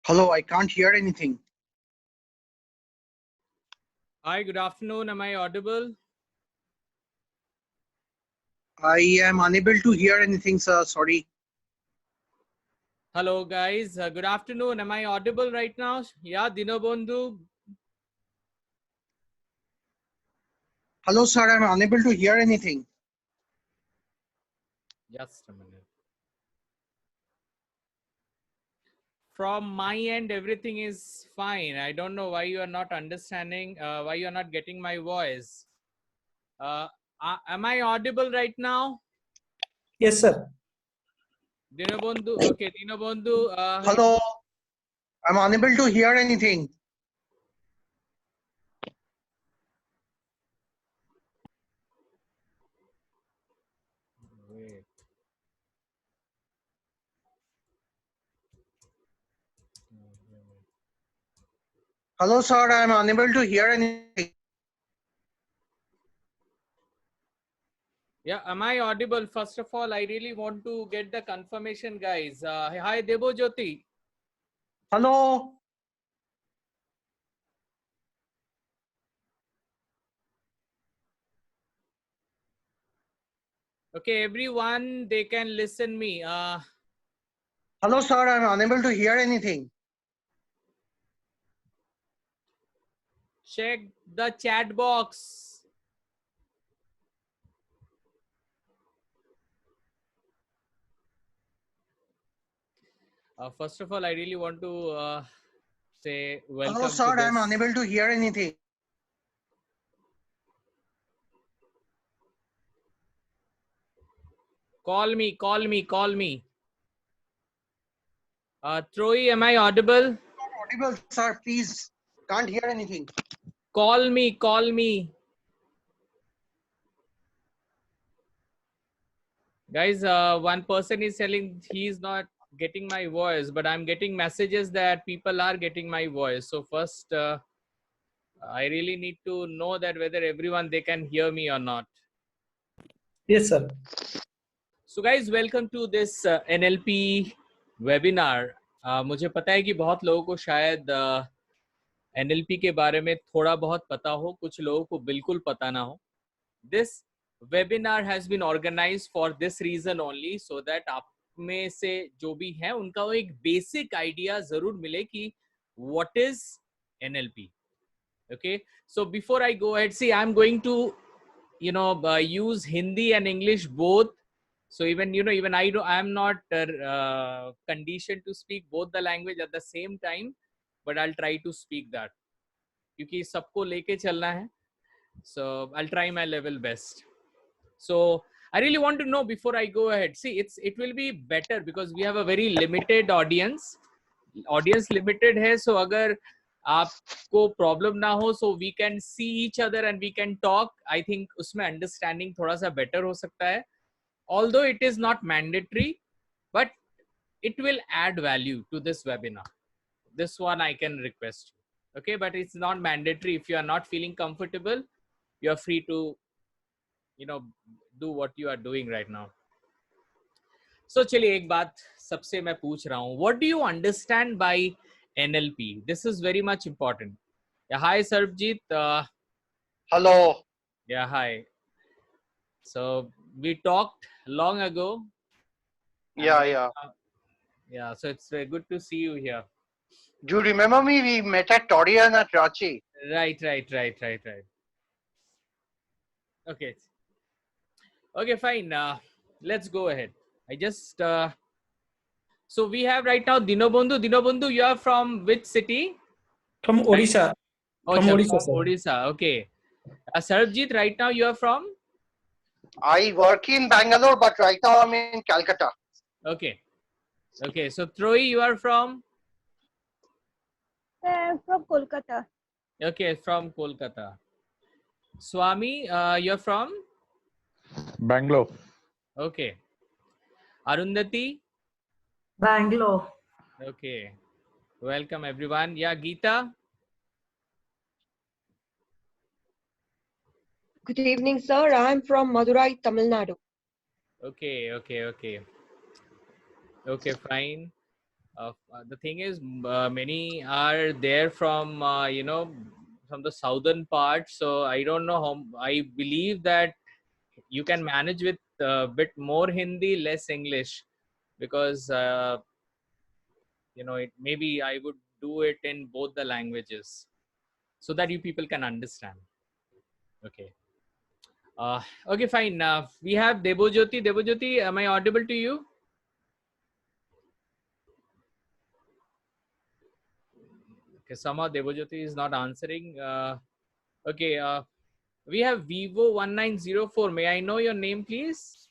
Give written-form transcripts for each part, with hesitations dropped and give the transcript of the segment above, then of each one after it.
Hello, I can't hear anything. Hi, good afternoon. Am I audible? I am unable to hear anything, sir. Sorry. Hello, guys. Good afternoon. Am I audible right now? Yeah, Dinobandhu. Hello, sir. I'm unable to hear anything. Just a minute. From my end, everything is fine. I don't know why you are not understanding, why you are not getting my voice. Am I audible right now? Yes, sir. Dinobandhu. Okay, Dinobandhu. Hello. I'm unable to hear anything. Wait. Hello, sir. I'm unable to hear anything. Yeah, am I audible? First of all, I really want to get the confirmation, guys. Hi, Debo Jyoti. Hello. Okay, everyone, they can listen me. Hello, sir. I'm unable to hear anything. Check the chat box. First of all, I really want to say welcome Hello, to sir. this. I'm unable to hear anything. Call me, call me, call me. Troy, am I audible? Not audible, sir. Please. Can't hear anything. Call me, call me. Guys, one person is telling he's not getting my voice, but I'm getting messages that people are getting my voice. So first, I really need to know that whether everyone, they can hear me or not. Yes, sir. So guys, welcome to this NLP webinar. मुझे पता है कि बहुत लोगों को शायद NLP के बारे में थोड़ा बहुत पता हो, कुछ लोगों को बिल्कुल पता ना हो. This webinar has been organized for this reason only, so that आप में से जो भी हैं उनका वो एक बेसिक आइडिया जरूर मिले कि what is NLP. Okay, so before I go ahead, see, I'm going to use Hindi and English both. So even even I'm not conditioned to speak both the language at the same time, but I'll try to speak that क्योंकि सबको लेके चलना है. So I'll try my level best. So I really want to know before I go ahead. See, it will be better because we have a very limited audience. Audience limited है, so अगर आपको problem ना हो, so we can see each other and we can talk. I think उसमें understanding थोड़ा सा better हो सकता है. Although it is not mandatory, but it will add value to this webinar. This one I can request you. Okay, but it's not mandatory. If you are not feeling comfortable, you are free to do what you are doing right now. So चलिए एक बात सबसे मैं पूछ रहा हूँ. What do you understand by NLP? This is very much important. Yeah, hi Sarbjeet. Hello. Yeah, hi. So we talked long ago. Yeah. Yeah, so it's very good to see you here. Do you remember me? We met at Torian at Ranchi. Right. Okay. Okay, fine. Let's go ahead. I just so we have right now Dinobandhu. Dinobandhu, you are from which city? From Odisha. Oh, From Odisha, sir. Odisha. Okay. Sarbjeet, right now you are from? I work in Bangalore, but right now I'm in Calcutta. Okay. Okay. So Troy, you are from? I'm from Kolkata. Okay, from Kolkata. Swami, you're from? Bangalore. Okay. Arundhati? Bangalore. Okay. Welcome everyone. Yeah, Geeta? Good evening, sir. I'm from Madurai, Tamil Nadu. Okay, fine. The thing is, many are there from from the southern part, so I don't know how. I believe that you can manage with a bit more Hindi, less English, because it maybe I would do it in both the languages so that you people can understand. Okay. Okay, fine. We have Debojyoti. Debojyoti, am I audible to you? Okay, somehow Debojyoti is not answering. Okay, we have Vivo 1904. May I know your name, please?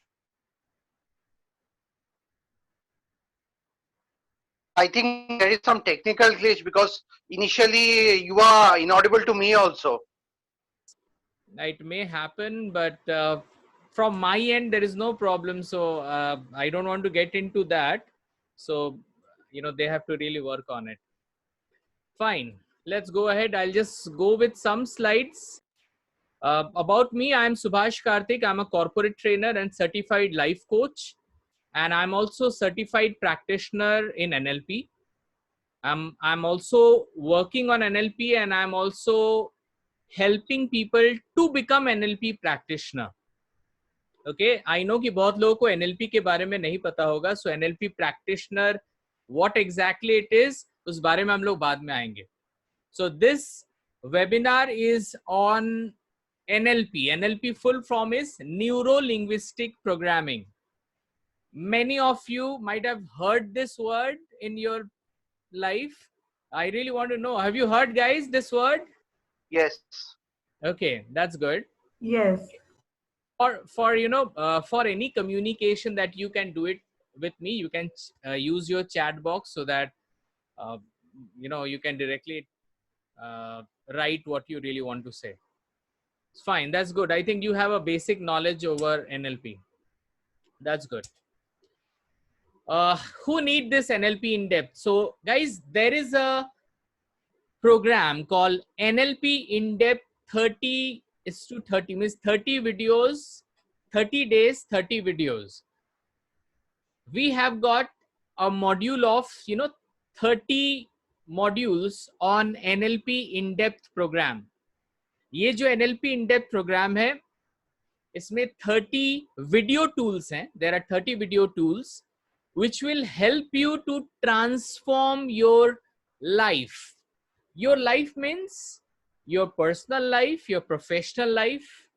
I think there is some technical glitch because initially you are inaudible to me also. It may happen, but from my end, there is no problem. So I don't want to get into that. So, they have to really work on it. Fine. Let's go ahead. I'll just go with some slides. About me, I'm Subhash Karthik. I'm a corporate trainer and certified life coach. And I'm also certified practitioner in NLP. I'm also working on NLP, and I'm also helping people to become NLP practitioner. Okay, I know कि बहुत लोगों को NLP के बारे में नहीं पता होगा. So NLP practitioner, what exactly it is, उस बारे में हम लोग बाद में आएंगे. So this webinar is on NLP. NLP full form is Neuro-Linguistic Programming. Many of you might have heard this word in your life. I really want to know, have you heard, guys, this word? Yes. Okay, that's good. Yes. For for any communication that you can do it with me, you can use your chat box so that you can directly write what you really want to say. It's fine. That's good. I think you have a basic knowledge over NLP. That's good. Who need this NLP in depth? So guys, there is a program called NLP in depth 30:30, means 30 videos, 30 days, 30 videos. We have got a module of 30 modules on NLP in depth program. ये जो NLP in depth program है, इसमें 30 video tools हैं. There are 30 video tools which will help you to transform your life. Your life means your personal life, your professional life,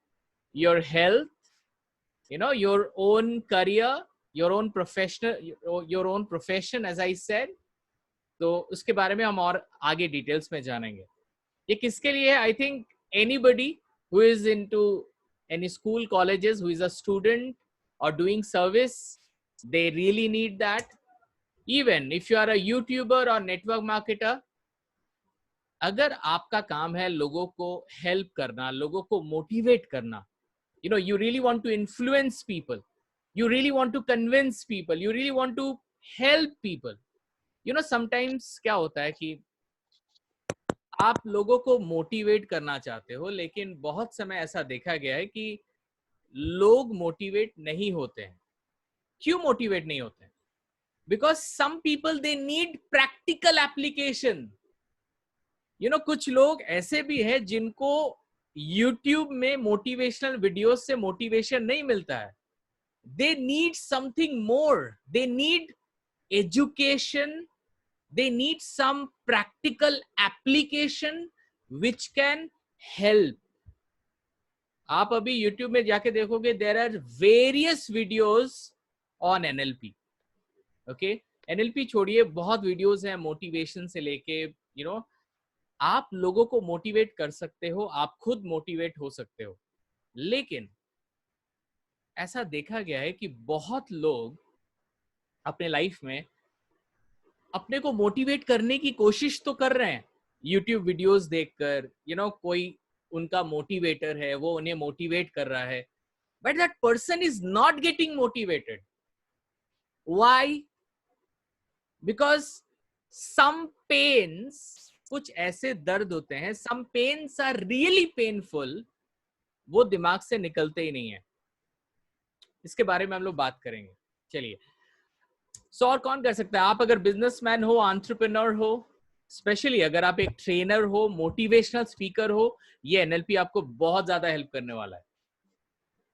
your health, your own career, your own profession, as I said. तो उसके बारे में हम और आगे details में जानेंगे. ये किसके लिए है? I think anybody who is into any school, colleges, who is a student or doing service, they really need that. Even if you are a YouTuber or network marketer, अगर आपका काम है लोगों को हेल्प करना, लोगों को मोटिवेट करना, you really want to influence people, you really want to convince people, you really want to help people. Sometimes क्या होता है कि आप लोगों को मोटिवेट करना चाहते हो, लेकिन बहुत समय ऐसा देखा गया है कि लोग मोटिवेट नहीं होते हैं. क्यों मोटिवेट नहीं होते हैं? Because some people, they need practical application. कुछ लोग ऐसे भी हैं जिनको YouTube में मोटिवेशनल वीडियोस से मोटिवेशन नहीं मिलता है. They need something more. They need education. They need some practical application which can help. आप अभी YouTube में जाके देखोगे, there are various videos on NLP. Okay, NLP छोड़िए, बहुत वीडियोस हैं मोटिवेशन से लेके. आप लोगों को मोटिवेट कर सकते हो, आप खुद मोटिवेट हो सकते हो. लेकिन ऐसा देखा गया है कि बहुत लोग अपने लाइफ में अपने को मोटिवेट करने की कोशिश तो कर रहे हैं YouTube वीडियोस देखकर. कोई उनका मोटिवेटर है, वो उन्हें मोटिवेट कर रहा है, but that person is not getting motivated. Why? Because some pains, कुछ ऐसे दर्द होते हैं, some pains are really painful, वो दिमाग से निकलते ही नहीं है. इसके बारे में हम लोग बात करेंगे. चलिए, सो और कौन कर सकता है? आप अगर बिजनेसमैन हो, एंटरप्रेन्योर हो, स्पेशली अगर आप एक ट्रेनर हो, मोटिवेशनल स्पीकर हो, ये एनएलपी आपको बहुत ज्यादा हेल्प करने वाला है।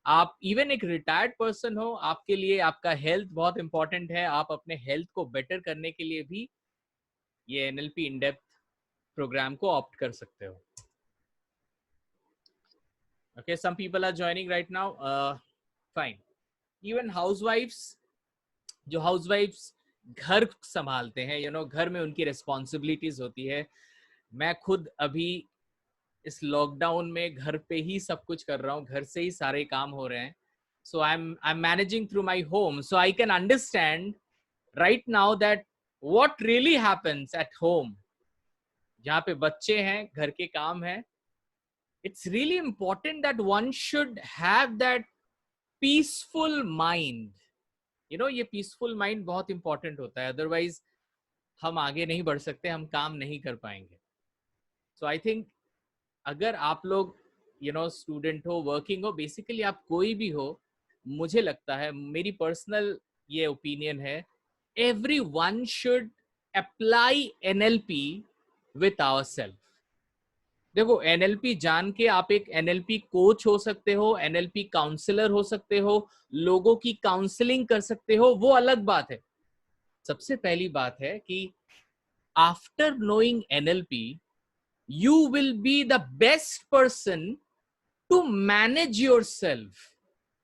आप इवन एक रिटायर्ड पर्सन हो, आपके लिए आपका हेल्थ बहुत इंपॉर्टेंट है, आप अपने हेल्थ को बेटर करने के लिए भी ये एनएलपी इन डेप्थ प्रोग्राम को ऑप्ट कर सकते हो। Okay, some people are joining right now. Fine. Even housewives, जो housewives घर संभालते हैं, घर में उनकी responsibilities होती है। मैं खुद अभी इस लॉकडाउन में घर पे ही सब कुछ कर रहा हूँ, घर से ही सारे काम हो रहे हैं। So I'm managing through my home, so I can understand right now that what really happens at home, जहाँ पे बच्चे हैं, घर के काम हैं। It's really important that one should have that peaceful mind. ये peaceful mind बहुत important होता है, otherwise हम आगे नहीं बढ़ सकते, हम काम नहीं कर पाएंगे। So I think अगर आप लोग स्टूडेंट हो, वर्किंग हो, बेसिकली आप कोई भी हो, मुझे लगता है, मेरी पर्सनल ये ओपिनियन है, everyone should apply NLP with ourselves. देखो, एनएलपी जान के आप एक एनएलपी कोच हो सकते हो, एनएलपी काउंसलर हो सकते हो, लोगों की काउंसलिंग कर सकते हो, वो अलग बात है। सबसे पहली बात है कि after knowing NLP you will be the best person to manage yourself,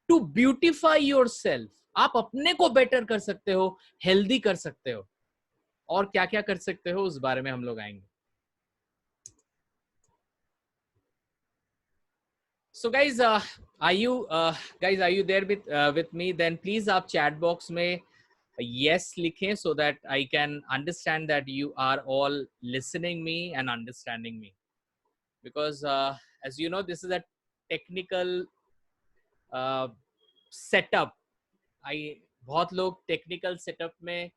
to beautify yourself. आप अपने को बेटर कर सकते हो, हेल्दी कर सकते हो, और क्या क्या कर सकते हो उस बारे में हम लोग आएंगे। So guys, are you there with me? Then please आप chat box में yes लिखें, so that I can understand that you are all listening me and understanding me. Because as you know, this is a technical setup. बहुत लोग technical setup में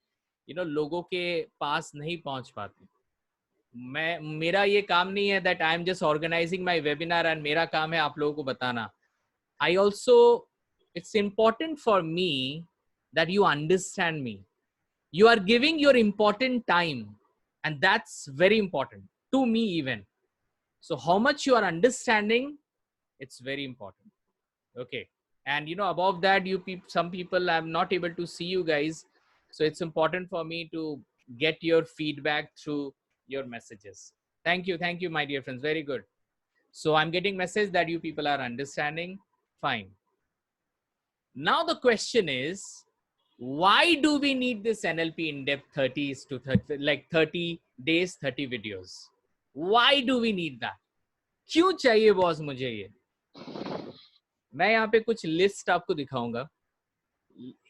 लोगों के पास नहीं पहुंच पाते। मेरा ये काम नहीं है that I am just organizing my webinar and मेरा काम है आप लोगों को बताना। It's important for me that you understand me. You are giving your important time, and that's very important to me even. So how much you are understanding, it's very important. Okay. And above that, some people, I'm not able to see you guys. So it's important for me to get your feedback through your messages. Thank you, my dear friends. Very good. So I'm getting message that you people are understanding. Fine. Now the question is, why do we need this NLP in-depth 30 days, 30 videos? Why do we need that? क्यों चाहिए boss मुझे ये? मैं यहाँ पे कुछ list आपको दिखाऊंगा।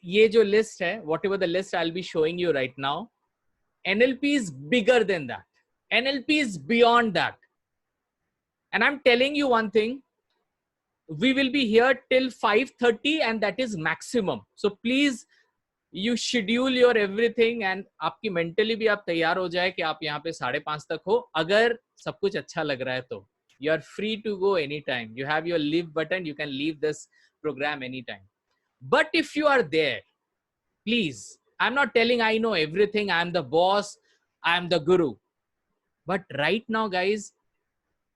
ये जो लिस्ट है, whatever the list I'll be showing you right now, NLP is bigger than that. NLP is beyond that. And I'm telling you one thing, we will be here till 5:30 and that is maximum. So please, you schedule your everything and आपकी mentally भी आप तैयार हो जाए कि आप यहाँ पे 5:30 तक हो। अगर सब कुछ अच्छा लग रहा है तो you are free to go anytime. You have your leave button. You can leave this program anytime. But if you are there, please, I'm not telling I know everything. I'm the boss. I'm the guru. But right now, guys,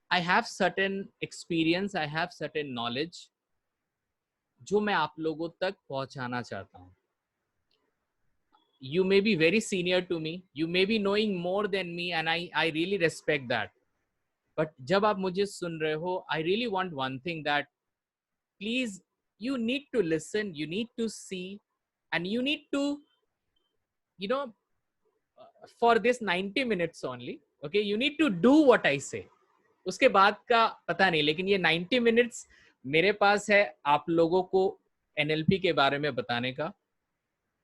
I have certain experience. I have certain knowledge जो मैं आप लोगों तक पहुंचाना चाहता हूं। You may be very senior to me. You may be knowing more than me, and I really respect that. But जब आप मुझे सुन रहे हो, I really want one thing, that please, you need to listen, you need to see, and you need to, for this 90 minutes only, okay, you need to do what I say. उसके बाद का पता नहीं, लेकिन ये 90 minutes मेरे पास है आप लोगों को NLP के बारे में बताने का।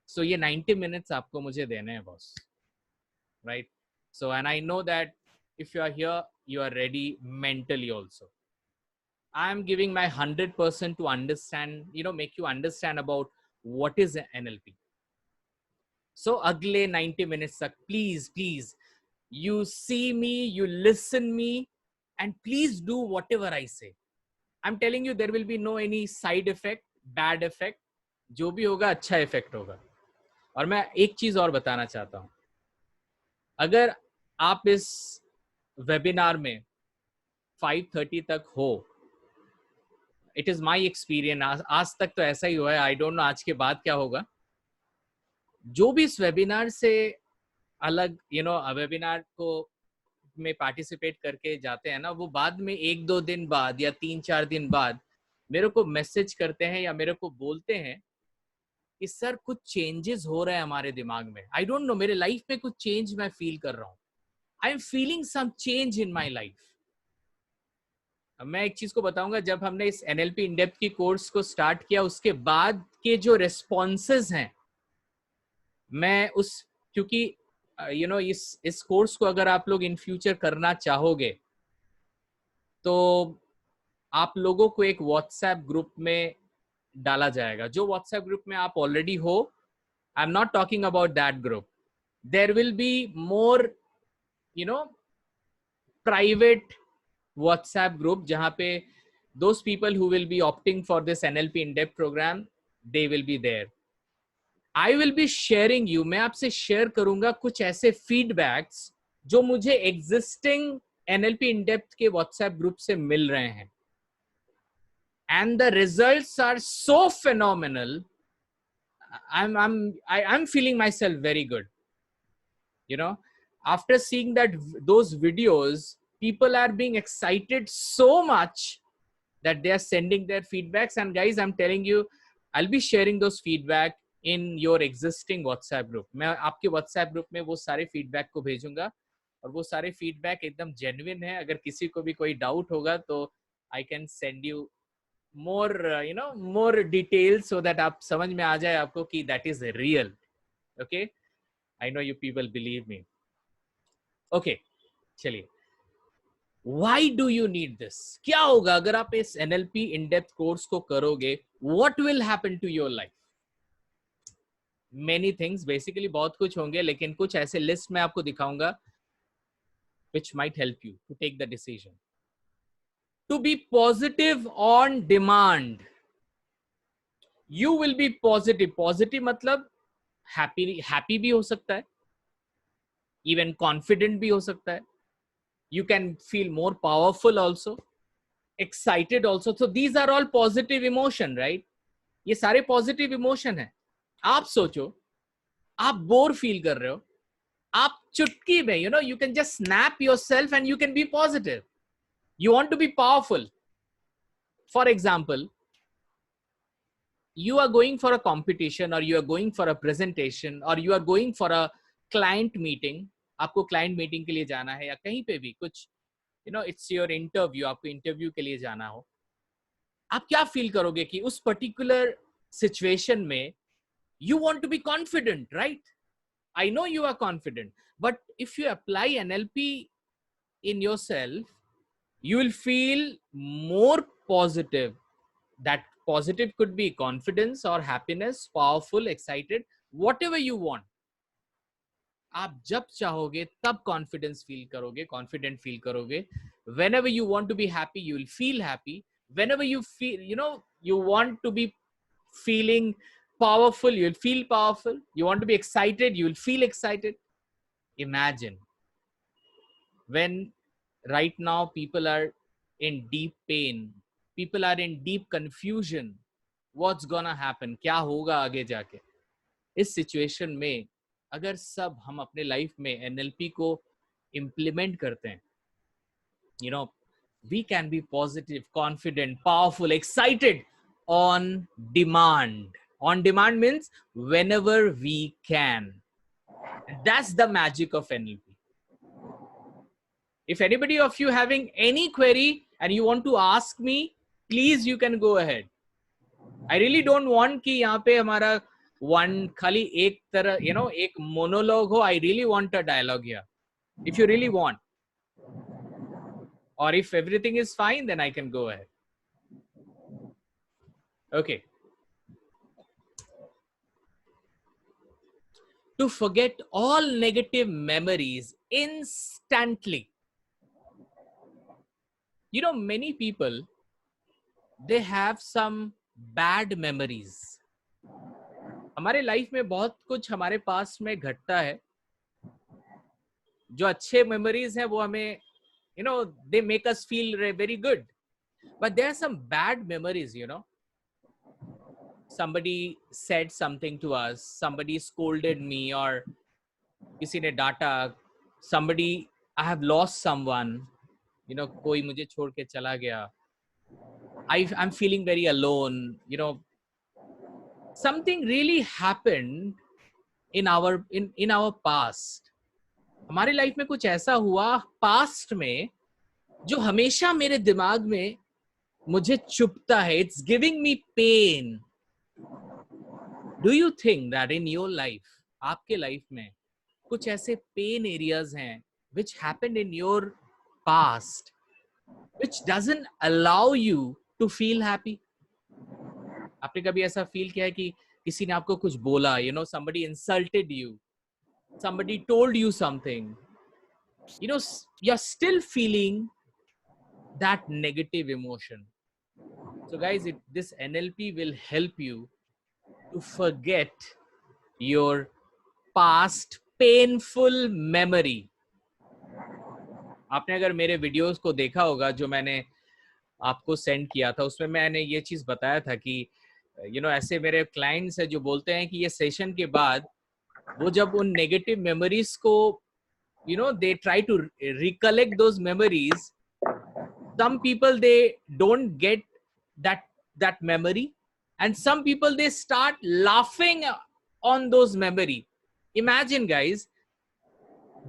So ये 90 minutes आपको मुझे देने हैं boss, right? So and I know that if you are here, you are ready mentally also. I am giving my 100% to understand, make you understand about what is NLP. So अगले 90 minutes तक please, you see me, you listen me, and please do whatever I say. I'm telling you, there will be no any side effect, bad effect. जो भी होगा अच्छा effect होगा. और मैं एक चीज और बताना चाहता हूं, अगर आप इस वेबिनार में 5:30 तक हो, इट इज माई एक्सपीरियंस, आज तक तो ऐसा ही हुआ है, आई डोंट नो आज के बाद क्या होगा। जो भी इस वेबिनार से अलग वेबिनार को में पार्टिसिपेट करके जाते हैं ना, वो बाद में 1-2 दिन बाद या 3-4 दिन बाद मेरे को मैसेज करते हैं या मेरे को बोलते हैं कि सर कुछ चेंजेस हो रहे हैं हमारे दिमाग में। आई डोंट नो, मेरे लाइफ में कुछ चेंज मैं फील कर रहा हूँ। I am feeling some change in my life. मैं एक चीज को बताऊंगा, जब हमने इस एनएलपी इन डेप्थ की कोर्स को स्टार्ट किया, उसके बाद के जो रिस्पॉन्सेज हैं, मैं उस क्योंकि इस कोर्स को अगर आप लोग इन फ्यूचर करना चाहोगे तो आप लोगों को एक व्हाट्सएप ग्रुप में डाला जाएगा। जो व्हाट्सएप ग्रुप में आप ऑलरेडी हो, I am not talking about that group, there will be more private WhatsApp group जहां पे those people who will be opting for this NLP in-depth program, they will be there. I will be sharing you, मैं आपसे share करूंगा कुछ ऐसे feedbacks जो मुझे existing NLP in-depth के WhatsApp ग्रुप से मिल रहे हैं, and the results are so phenomenal. I'm feeling myself very good. After seeing those videos, people are being excited so much that they are sending their feedbacks. And guys, I'm telling you, I'll be sharing those feedback in your existing WhatsApp group. मैं आपके WhatsApp group में वो सारे feedback को भेजूंगा, और वो सारे feedback एकदम genuine है। अगर किसी को भी कोई doubt होगा तो I can send you more details so that आप समझ में आ जाए आपको कि that is real. Okay, I know you people believe me. Okay, चलिए, Why do you need this? क्या होगा अगर आप इस NLP in-depth कोर्स को करोगे? What will happen to your life? Many things, basically बहुत कुछ होंगे, लेकिन कुछ ऐसे लिस्ट मैं आपको दिखाऊंगा which might help you to take the decision. To be positive on demand. You will be positive. Positive मतलब happy भी हो सकता है, even confident भी हो सकता है. You can feel more powerful also, excited also. So these are all positive emotion, right? ये सारे positive emotion है. आप सोचो, आप बोर फील कर रहे हो, आप चुटकी में you can just snap yourself and you can be positive. You want to be powerful. For example, you are going for a competition, or you are going for a presentation, or you are going for a client meeting. आपको client meeting के लिए जाना है, या कहीं पे भी कुछ it's your interview, आपको interview के लिए जाना हो, आप क्या फील करोगे कि उस particular situation में you want to be confident, right? I know you are confident, but if you apply NLP in yourself, you will feel more positive. That positive could be confidence or happiness, powerful, excited, whatever you want. आप जब चाहोगे तब confidence feel करोगे, confident feel करोगे. Whenever you want to be happy, you will feel happy. Whenever you feel, you want to be feeling powerful, you will feel powerful. You want to be excited, you will feel excited. Imagine when right now people are in deep pain, people are in deep confusion. What's gonna happen? क्या होगा आगे जाके? इस situation में अगर सब हम अपने लाइफ में NLP को इम्प्लीमेंट करते हैं, we can be positive, confident, powerful, excited on demand. On demand means whenever we can. That's the magic of NLP. If anybody of you having any query and you want to ask me, please you can go ahead. I really don't want कि यहाँ पे हमारा खाली एक तरह एक monologue हो. I really want a dialogue here. If you really want, or if everything is fine, then I can go ahead. Okay. To forget all negative memories instantly. Many people, they have some bad memories. हमारे life में बहुत कुछ हमारे पास में घटता है. जो अच्छे मेमोरीज हैं वो हमें they make us feel very good, but there are some bad memories. Somebody said something to us, somebody scolded me, or किसी ने डांटा, somebody, I have lost someone, कोई मुझे छोड़ के चला गया, I'm feeling very alone, something really happened in our past. हमारी लाइफ में कुछ ऐसा हुआ पास्ट में जो हमेशा मेरे दिमाग में मुझे चुभता है. It's giving me pain. Do you think that in your life, आपके लाइफ में कुछ ऐसे पेन एरियाज हैं which happened in your past which doesn't allow you to feel happy? आपने कभी ऐसा फील किया है कि किसी ने आपको कुछ बोला, somebody insulted you, somebody told you something, you're still feeling that negative emotion. So guys, this NLP will help you to forget your past painful memory. आपने अगर मेरे वीडियोस को देखा होगा जो मैंने आपको सेंड किया था, उसमें मैंने ये चीज बताया था कि ऐसे मेरे क्लाइंट्स हैं जो बोलते हैं कि ये सेशन के बाद वो जब उन नेगेटिव मेमोरीज को they try to recollect those memories, some people they don't get that memory, and some people they start laughing on those memory. Imagine guys,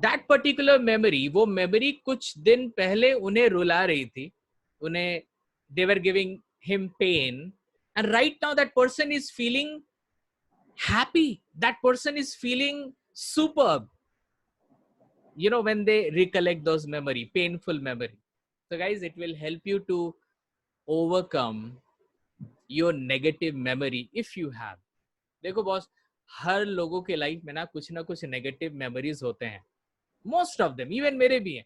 that particular memory, वो memory कुछ दिन पहले उन्हें रुला रही थी, उन्हें they were giving him pain, and right now that person is feeling happy, that person is feeling superb, when they recollect those memory, painful memory. So guys, it will help you to overcome your negative memory if you have. देखो boss, हर लोगों के life में ना कुछ negative memories होते हैं. Most of them, even मेरे भी हैं.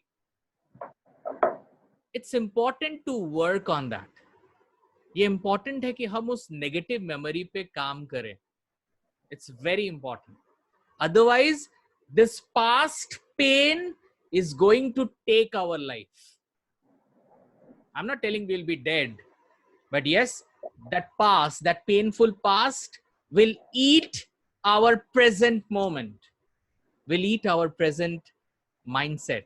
It's important to work on that. ये important है कि हम उस नेगेटिव मेमोरी पे काम करें. It's very important. Otherwise, this past pain is going to take our life. I'm not telling we'll be dead, but yes, that past, that painful past will eat our present moment, will eat our present mindset.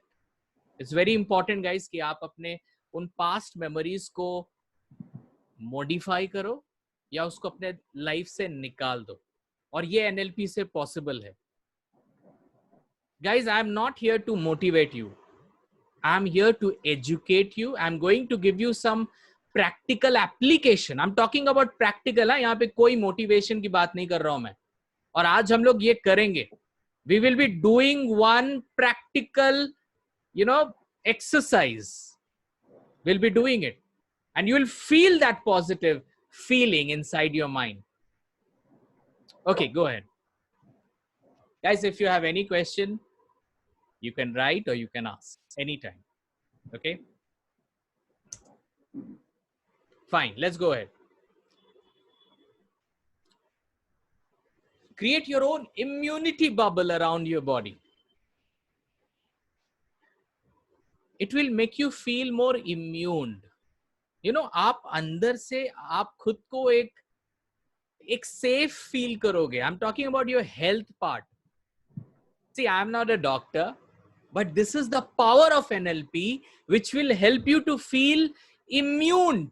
It's very important guys कि आप अपने उन past memories को modify करो या उसको अपने life से निकाल दो, और ये NLP से possible है. Guys, I'm not here to motivate you. I'm here to educate you. I'm going to give you some practical application. I'm talking about practical. यहाँ पे कोई motivation की बात नहीं कर रहा हूँ मैं. और आज हम लोग ये करेंगे. We will be doing one practical, exercise. We'll be doing it. And you will feel that positive feeling inside your mind. Okay, go ahead. Guys, if you have any question, you can write or you can ask anytime. Okay? Fine, let's go ahead. Create your own immunity bubble around your body. It will make you feel more immune. आप अंदर से आप खुद को एक safe feel करोगे. I'm talking about your health part. See, I'm not a doctor, but this is the power of NLP, which will help you to feel immune.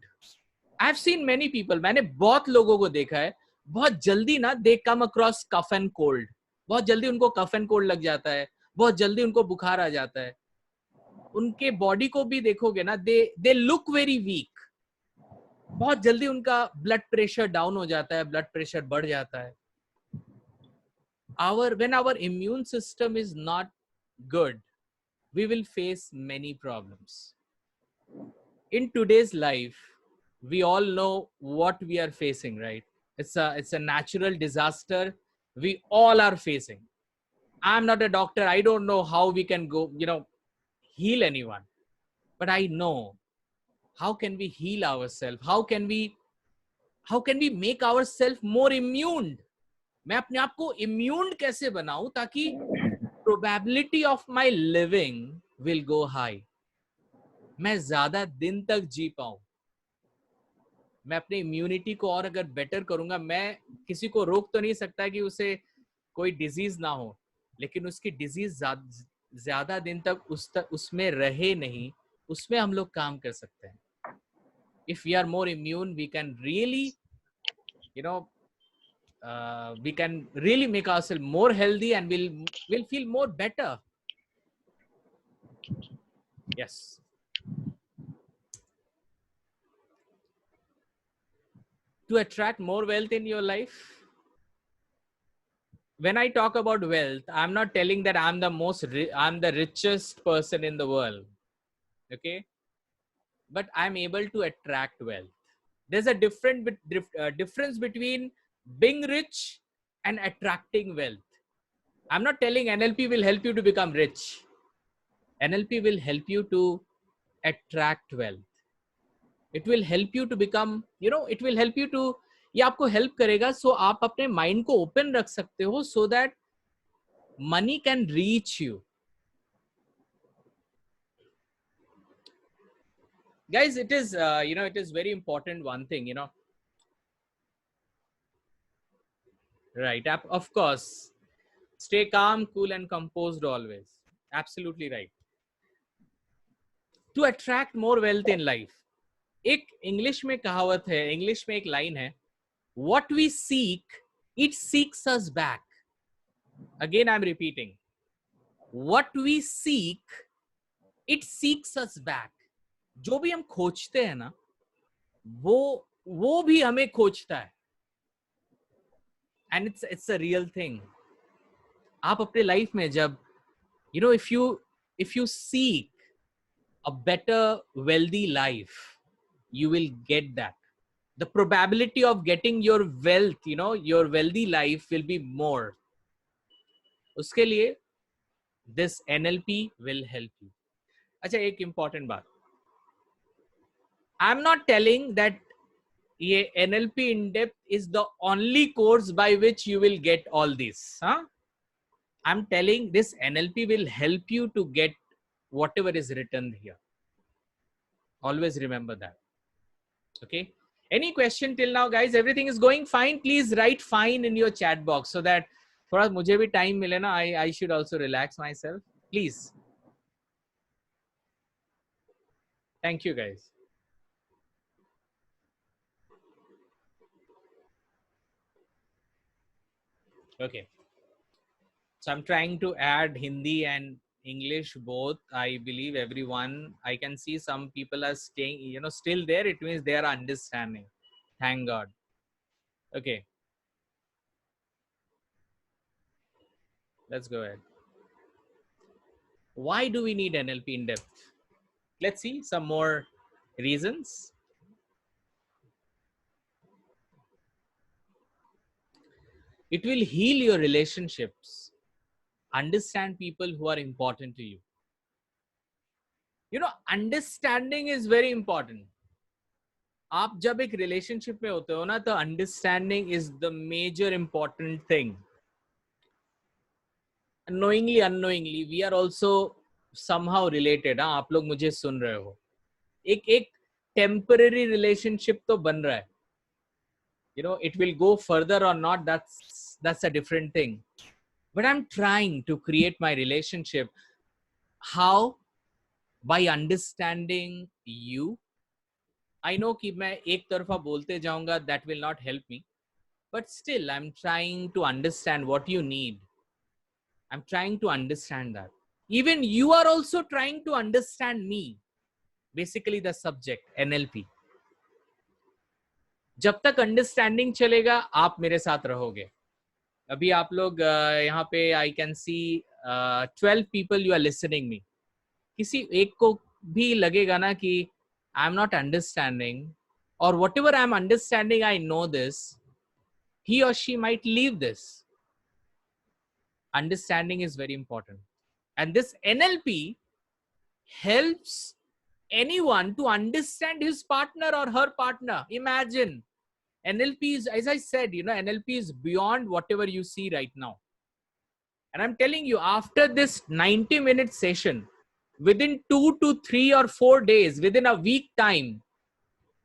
I've seen many people, मैंने बहुत लोगों को देखा है, बहुत जल्दी ना they come across cough and cold. बहुत जल्दी उनको cough and cold लग जाता है, बहुत जल्दी उनको बुखार आ जाता है. उनके बॉडी को भी देखोगे ना, they look very weak. बहुत जल्दी उनका ब्लड प्रेशर डाउन हो जाता है, ब्लड प्रेशर बढ़ जाता है. When our immune system is not good, we will face many problems. In today's life, we all know what we are facing, right? It's a natural disaster we all are facing. I'm not a doctor. I don't know how we can go, heal anyone. But I know how can we heal ourselves? How can we make ourselves more immune? मैं अपने आप को immune कैसे बनाऊं ताकि probability of my living will go high, मैं ज्यादा दिन तक जी पाऊं। मैं अपनी इम्यूनिटी को और अगर बेटर करूंगा, मैं किसी को रोक तो नहीं सकता कि उसे कोई डिजीज ना हो, लेकिन उसकी डिजीज ज्यादा दिन तक उसमें रहे नहीं, उसमें हम लोग काम कर सकते हैं। If we are more immune, we can really, you know, we can really make ourselves more healthy and we'll feel more better. Yes. To attract more wealth in your life, when I talk about wealth, I'm not telling that I'm the richest person in the world. Okay. But I'm able to attract wealth. There's a difference between being rich and attracting wealth. I'm not telling NLP will help you to become rich. NLP will help you to attract wealth. It will help you to become, it will help you to, ये आपको help करेगा, so आप अपने mind को open रख सकते हो so that money can reach you. Guys, it is, it is very important one thing, right? Of course, stay calm, cool and composed always. Absolutely right. To attract more wealth in life, एक English में कहावत है, English में एक line है, what we seek, it seeks us back. Again, I'm repeating. What we seek, it seeks us back. जो भी हम खोजते हैं ना, वो भी हमें खोजता है. And it's a real thing. आप अपने लाइफ में जब, if you seek a better wealthy life, you will get that. The probability of getting your wealth, your wealthy life will be more. उसके लिए this NLP will help you. अच्छा, एक important बात. I'm not telling that ये NLP in depth is the only course by which you will get all this. Huh? I'm telling this NLP will help you to get whatever is written here. Always remember that. Okay. Any question till now, guys? Everything is going fine. Please write fine in your chat box so that for us, मुझे भी time मिले ना, I should also relax myself. Please. Thank you, guys. Okay. So I'm trying to add Hindi and English both. I believe everyone, I can see some people are staying, still there. It means they are understanding. Thank God. Okay. Let's go ahead. Why do we need NLP in depth? Let's see some more reasons. It will heal your relationships. Understand people who are important to you. Understanding is very important. आप जब एक relationship में होते हो ना, तो understanding is the major important thing. Knowingly, unknowingly, we are also somehow related. हाँ, आप लोग मुझे सुन रहे हो. एक temporary relationship तो बन रहा है. It will go further or not, that's a different thing. But I'm trying to create my relationship. How? By understanding you. I know कि मैं एक तरफा बोलते जाऊंगा, that will not help me. But still, I'm trying to understand what you need. I'm trying to understand that. Even you are also trying to understand me. Basically the subject, NLP. जब तक understanding चलेगा, आप मेरे साथ रहोगे. अभी आप लोग यहाँ पे I can see 12 people you are listening me. किसी एक को भी लगेगा ना कि I'm not understanding, or whatever I'm understanding, I know this, he or she might leave this. Understanding is very important. And this NLP helps anyone to understand his partner or her partner. Imagine NLP is, as I said, NLP is beyond whatever you see right now. And I'm telling you, after this 90-minute session, within 2 to 3 or 4 days, within a week time,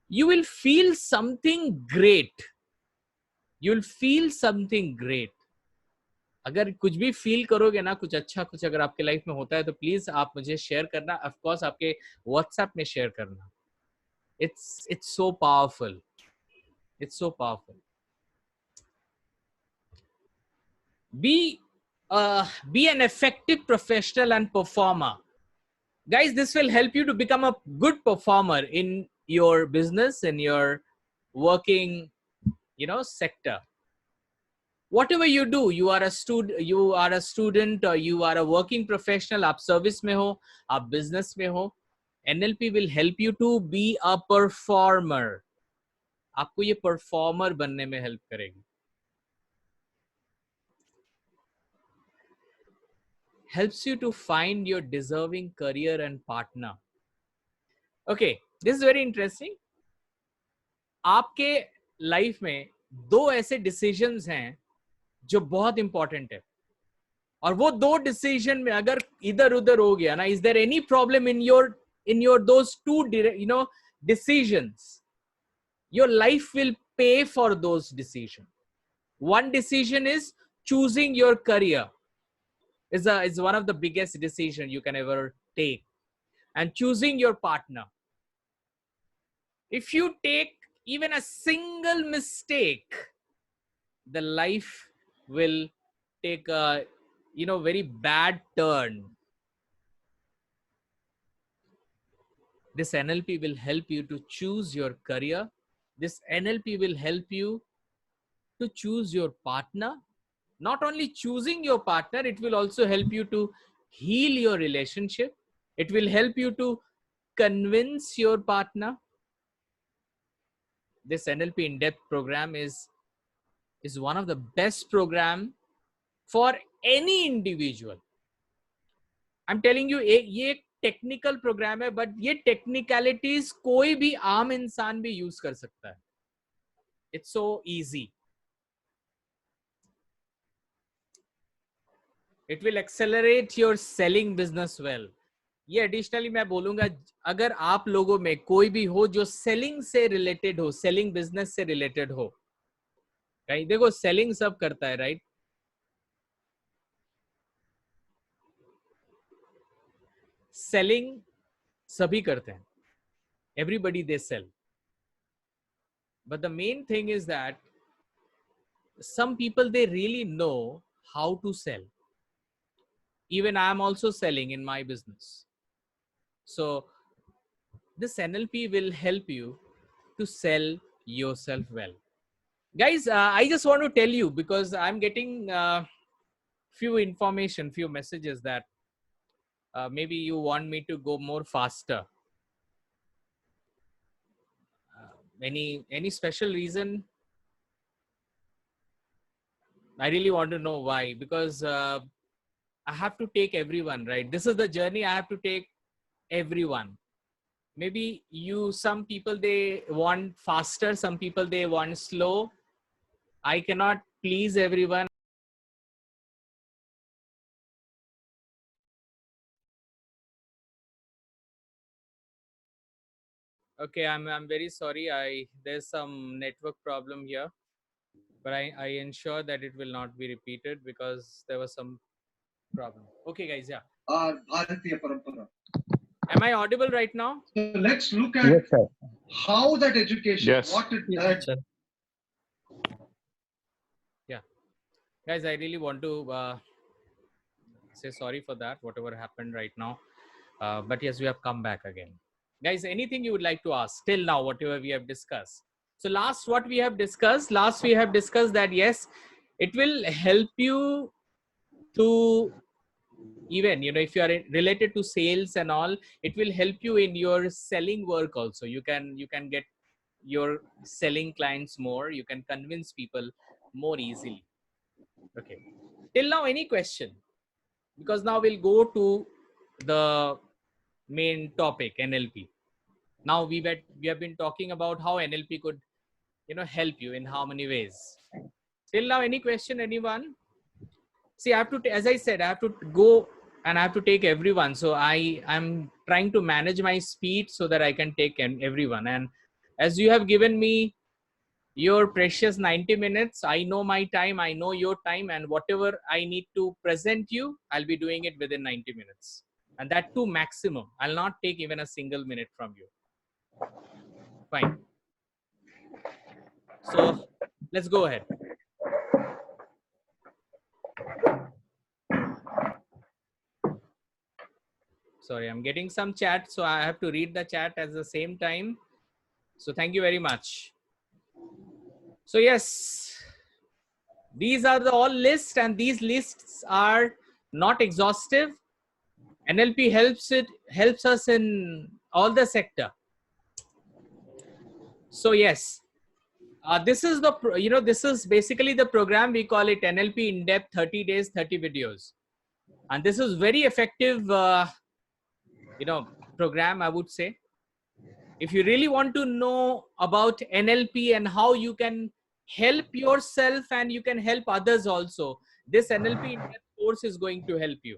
you will feel something great. You'll feel something great. अगर कुछ भी feel करोगे ना, कुछ अच्छा कुछ अगर आपके लाइफ में होता है तो प्लीज आप मुझे शेयर करना. ऑफ कोर्स आपके व्हाट्सएप में शेयर करना. It's so powerful. It's so powerful. Be an effective professional and performer. Guys, this will help you to become a good performer in your business, in your working, sector. Whatever you do, you are a student or you are a working professional, आप service में हो, आप business में हो, NLP will help you to be a performer. आपको ये performer बनने में help करेगी. Helps you to find your deserving career and partner. Okay, this is very interesting. आपके life में 2 ऐसे decisions हैं जो बहुत इंपॉर्टेंट है, और वो 2 डिसीजन में अगर इधर उधर हो गया ना, is there any problem in your those 2 decisions, your life will pay for those decisions. One decision is choosing your career is one of the biggest decision you can ever take, and choosing your partner. If you take even a single mistake, the life will take a very bad turn. This NLP will help you to choose your career. This NLP will help you to choose your partner. Not only choosing your partner, it will also help you to heal your relationship. It will help you to convince your partner. This NLP in-depth program is one of the best program for any individual. I'm telling you, ये एक technical program है, but ये technicalities कोई भी आम इंसान भी use कर सकता है. It's so easy. It will accelerate your selling business well. ये एडिशनली मैं बोलूंगा, अगर आप लोगों में कोई भी हो जो सेलिंग से रिलेटेड हो, सेलिंग बिजनेस से रिलेटेड हो, कहीं देखो सेलिंग सब करता है, राइट? सेलिंग सभी करते हैं. Everybody they sell. But the main thing is that some people, they really know how to sell. Even I am also selling in my business. So this NLP will help you to sell yourself well. Guys, I just want to tell you, because I'm getting few messages that maybe you want me to go more faster. Any special reason? I really want to know why, because I have to take everyone, right? This is the journey. I have to take everyone. Maybe some people, they want faster. Some people, they want slow. I cannot please everyone. Okay, I'm very sorry. There's some network problem here, but I ensure that it will not be repeated because there was some problem. Okay, guys, yeah. Bharatiya Parampara. Am I audible right now? So let's look at Yes, sir. how that education, Yes. what it Yes, does. sir. Guys, I really want to say sorry for that, whatever happened right now. But yes, we have come back again. Guys, anything you would like to ask till now, whatever we have discussed. So last we have discussed that yes, it will help you to, even, if you are related to sales and all, it will help you in your selling work also. You can get your selling clients more. You can convince people more easily. Okay. Till now, any question? Because now we'll go to the main topic, NLP. Now we have been talking about how NLP could help you in how many ways? Till now, any question, anyone? See, I have to, as I said, I have to go and I have to take everyone. So I'm trying to manage my speed so that I can take everyone. And as you have given me your precious 90 minutes, I know my time, I know your time, and whatever I need to present you, I'll be doing it within 90 minutes. And that too maximum. I'll not take even a single minute from you. Fine. So let's go ahead. Sorry, I'm getting some chat, so I have to read the chat at the same time. So thank you very much. So yes, these are the all lists, and these lists are not exhaustive. NLP helps us in all the sector. So yes, this is the this is basically the program. We call it NLP in depth 30 days 30 videos, and this is very effective program, I would say. If you really want to know about NLP and how you can help yourself and you can help others also, this NLP in depth course is going to help you.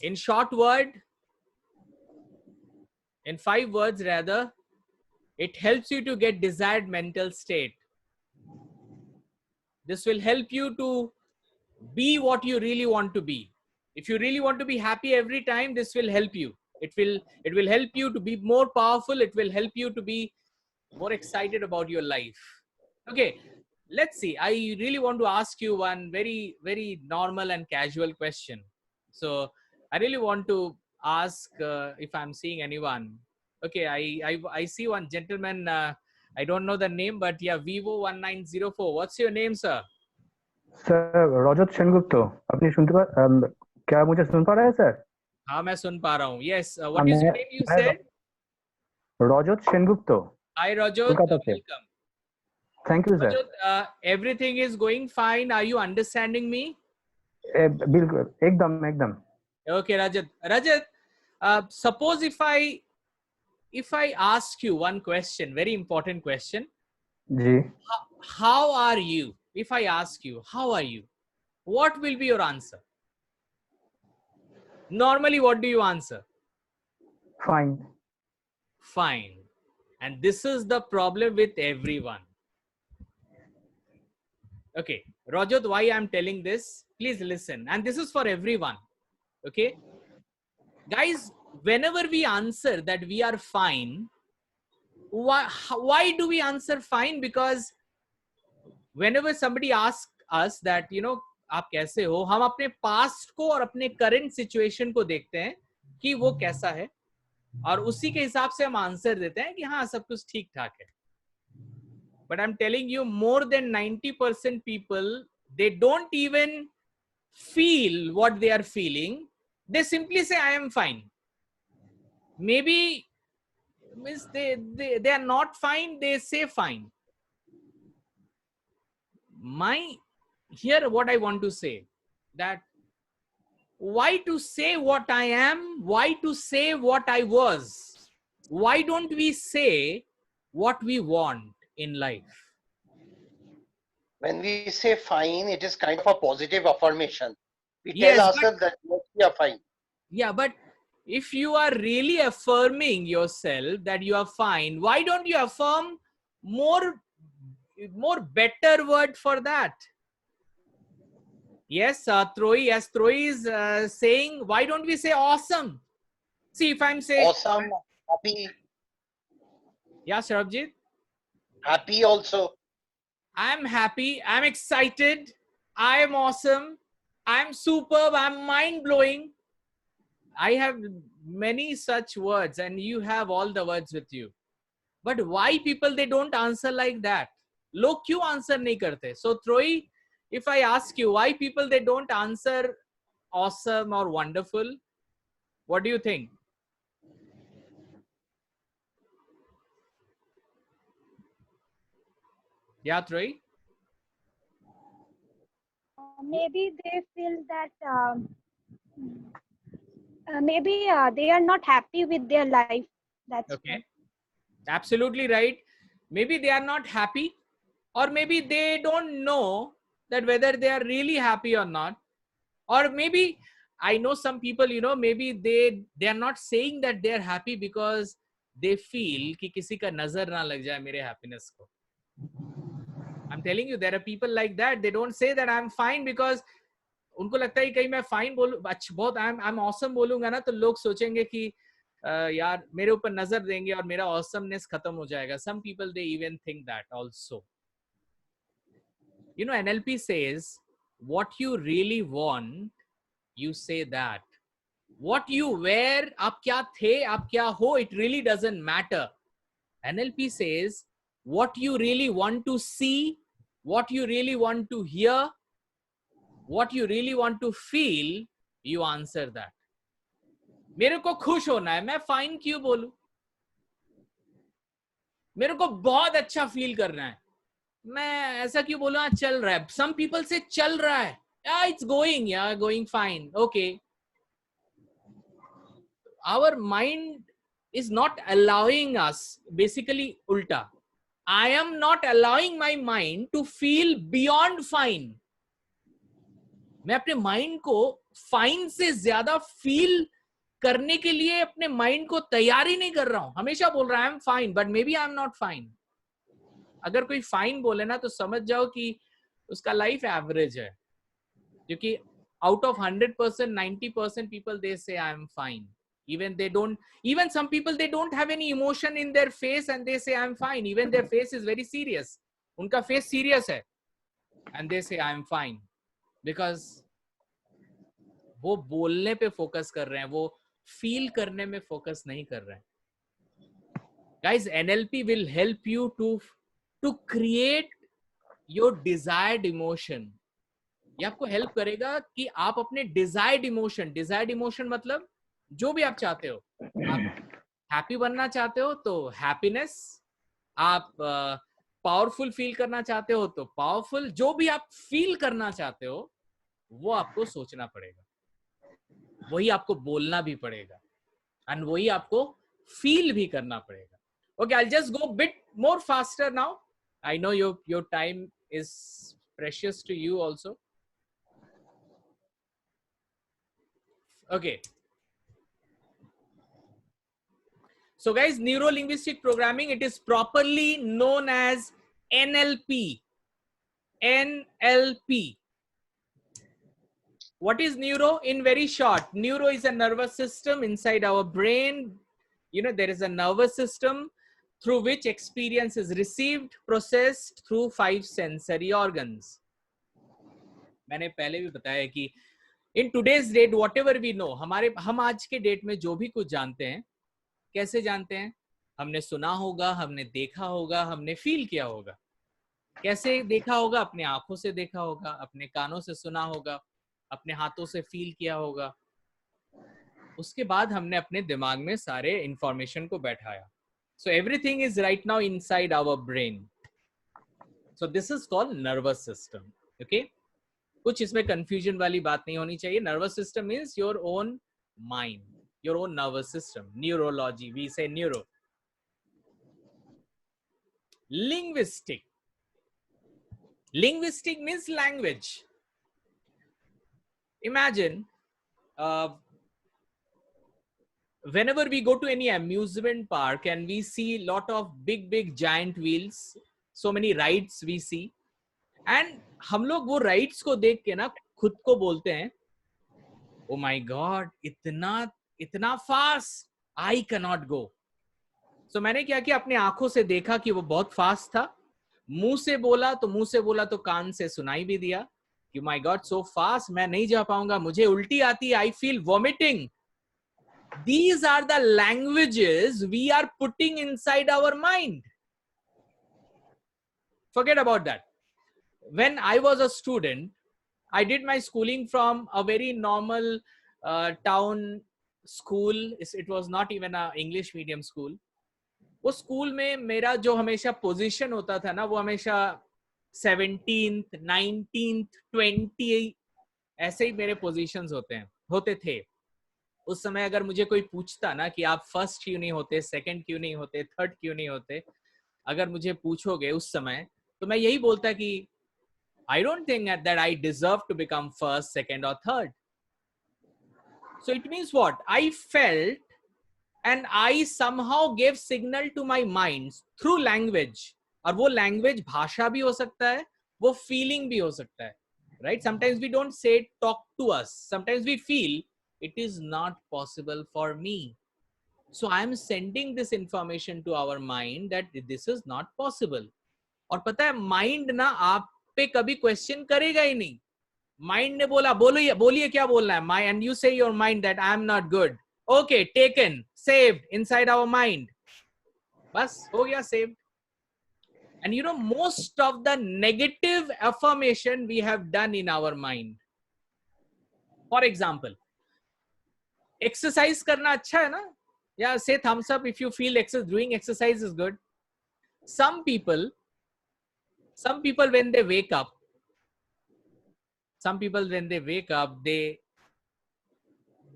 In short word, in 5 words rather, it helps you to get desired mental state. This will help you to be what you really want to be. If you really want to be happy every time, this will help you. It will help you to be more powerful. It will help you to be more excited about your life. Okay, let's see. I really want to ask you one very, very normal and casual question. So I really want to ask if I'm seeing anyone. Okay, I see one gentleman. I don't know the name, but yeah, Vivo 1904. What's your name, sir? Sir Rajat Sengupta अपनी सुनते क्या मुझे सुन पा रहे हैं sir? हाँ मैं सुन पा रहा हूँ. Yes. What is your name? You said Rajat Sengupta. Hi Rajat. Welcome. Thank you sir. Rajat, everything is going fine. Are you understanding me? बिल्कुल एकदम. Okay, Rajat. Suppose if I ask you one question, very important question. Ji. How are you? If I ask you, how are you? What will be your answer? Normally, what do you answer? Fine. Fine. And this is the problem with everyone. Okay, Rajat, why I'm telling this? Please listen. And this is for everyone. Okay. Guys, whenever we answer that we are fine, why do we answer fine? Because whenever somebody asks us that, आप कैसे हो, हम अपने past को और अपने current situation को देखते हैं कि वो कैसा है और उसी के हिसाब से हम आंसर देते हैं कि हाँ सब कुछ ठीक ठाक है. But I'm telling you, more than 90% people, they don't even feel what they are feeling. They simply say, I am fine. Maybe means they are not fine, they say fine. Here what I want to say, that why to say what I am, why to say what I was? Why don't we say what we want in life? When we say fine, it is kind of a positive affirmation. We Yes, tell ourselves that yes, we are fine. Yeah, but if you are really affirming yourself that you are fine, why don't you affirm more better word for that? Yes, Troy is saying, why don't we say awesome? See, if I'm saying awesome, happy. Yeah, Sharabjit? Happy also. I'm happy, I'm excited, I am awesome, I'm superb, I'm mind-blowing. I have many such words and you have all the words with you. But why people, they don't answer like that? Log kyun answer nahi karte? So Troy, if I ask you why people, they don't answer awesome or wonderful, what do you think? Yeah, Troy? Maybe they feel that maybe they are not happy with their life. That's okay. Absolutely right. maybe they are not happy, or maybe they don't know that whether they are really happy or not, or maybe I know some people, you know, maybe they are not saying that they are happy because they feel कि किसी का नजर ना लग जाए मेरे happiness को. I'm telling you, there are people like that. They don't say that I'm fine because उनको लगता है कहीं मैं fine बोलूं, अच्छा बहुत I'm awesome बोलूंगा ना तो लोग सोचेंगे कि यार मेरे ऊपर नजर देंगे और मेरा awesomeness खत्म हो जाएगा. Some people they even think that also. You know, NLP says what you really want, you say that. What you wear, आप क्या थे, आप क्या हो, it really doesn't matter. NLP says what you really want to see, what you really want to hear, what you really want to feel, you answer that. मेरे को खुश होना है, मैं फाइन क्यों बोलूं? मेरे को बहुत अच्छा फील करना है, मैं ऐसा क्यों बोलूं? चल रहा है. Some people say चल रहा है. Yeah, it's going, yeah, going fine. Okay. Our mind is not allowing us, basically ulta. I am not allowing my mind to feel beyond fine. मैं अपने माइंड को फाइन से ज्यादा फील करने के लिए अपने माइंड को तैयार ही नहीं कर रहा हूं. हमेशा बोल रहा है I am fine, but maybe I am not fine. अगर कोई फाइन बोले ना तो समझ जाओ कि उसका लाइफ एवरेज है, क्योंकि out of 100%, 90% people they say I am fine. Even some people they don't have any emotion in their face and they say I am fine. Even their face is very serious. उनका face serious है and they say I am fine because वो बोलने पे focus कर रहे हैं, वो feel करने में फोकस नहीं कर रहे हैं. Guys, NLP will help you to create your desired emotion. ये आपको हेल्प करेगा कि आप अपने डिजायर्ड इमोशन मतलब जो भी आप चाहते हो. आप हैप्पी बनना चाहते हो तो हैप्पीनेस, आप पावरफुल फील करना चाहते हो तो पावरफुल, जो भी आप फील करना चाहते हो वो आपको सोचना पड़ेगा, वही आपको बोलना भी पड़ेगा एंड वही आपको फील भी करना पड़ेगा. Okay, I'll just go bit more faster now. I know your time is precious to you also. Okay. So guys, neuro-linguistic programming, it is properly known as NLP. NLP. What is neuro? In very short, neuro is a nervous system inside our brain. You know, there is a nervous system through which experience is received, processed through 5 sensory organs. मैंने पहले भी बताया कि in today's date, whatever we know, हम आज के date में जो भी कुछ जानते हैं, कैसे जानते हैं? हमने सुना होगा, हमने देखा होगा, हमने फील किया होगा. कैसे देखा होगा? अपने आंखों से देखा होगा, अपने कानों से सुना होगा, अपने हाथों से फील किया होगा. उसके बाद हमने अपने दिमाग में सारे इंफॉर्मेशन को बैठाया. So everything is right now inside our brain. So this is called nervous system. Okay? कुछ इसमें confusion वाली बात नहीं होनी चाहिए. Nervous system means your own mind, your own nervous system. Neurology, we say neuro. Linguistic. Linguistic means language. Imagine whenever we go to any amusement park and we see lot of big giant wheels, so many rides we see, and हम लोग वो rides को देख के ना खुद को बोलते हैं, oh my god, इतना fast, I cannot go. So मैंने क्या किया, अपने आंखों से देखा कि वो बहुत फास्ट था, मुंह से बोला तो कान से सुनाई भी दिया कि my god, so fast, मैं नहीं जा पाऊंगा, मुझे उल्टी आती है, I feel vomiting. These are the languages we are putting inside our mind. Forget about that. When I was a student, I did my schooling from a very normal town school. It was not even a English medium school. वो school में मेरा जो हमेशा position होता था ना, वो हमेशा 17th, 19th, 20 ऐसे ही मेरे पोजीशंस होते थे. उस समय अगर मुझे कोई पूछता ना कि आप फर्स्ट क्यों नहीं होते, सेकंड क्यों नहीं होते, थर्ड क्यों नहीं होते, अगर मुझे पूछोगे उस समय, तो मैं यही बोलता कि I don't think that I deserve to become first, second or third. So it means what? I felt and I somehow gave signal to my mind through language. और वो language भाषा भी हो सकता है, वो feeling भी हो सकता है, right? Sometimes we don't say talk to us. Sometimes we feel it is not possible for me. So I am sending this information to our mind that this is not possible. और पता है mind ना आप पे कभी question करेगा ही नहीं. Mind ने बोला बोलिए बोलिए क्या बोलना है, my and you say your mind that I am not good. Okay, taken, saved inside our mind. बस हो गया saved. And you know, most of the negative affirmation we have done in our mind. For example, exercise करना अच्छा है ना? Yeah, say thumbs up if you feel doing exercise is good. Some people when they wake up,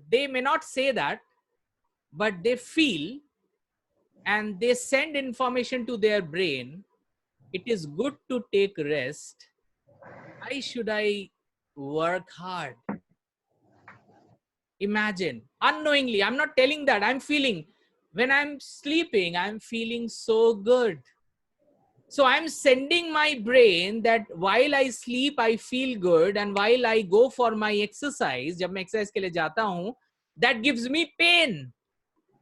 they may not say that, but they feel and they send information to their brain. It is good to take rest. Why should I work hard? Imagine, unknowingly, I'm not telling that, I'm feeling. When I'm sleeping, I'm feeling so good. So I'm sending my brain that while I sleep, I feel good, and while I go for my exercise, जब मैं exercise के लिए जाता हूँ, that gives me pain.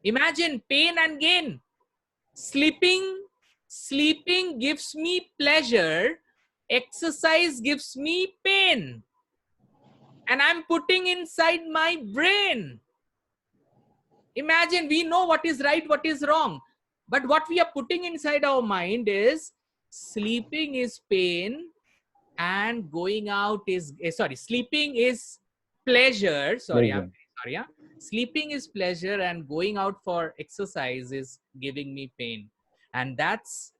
Imagine pain and gain. Sleeping gives me pleasure. Exercise gives me pain. And I'm putting inside my brain. Imagine, we know what is right, what is wrong. But what we are putting inside our mind is sleeping is pain and going out is, sleeping is pleasure. Sleeping is pleasure and going out for exercise is giving me pain. And that's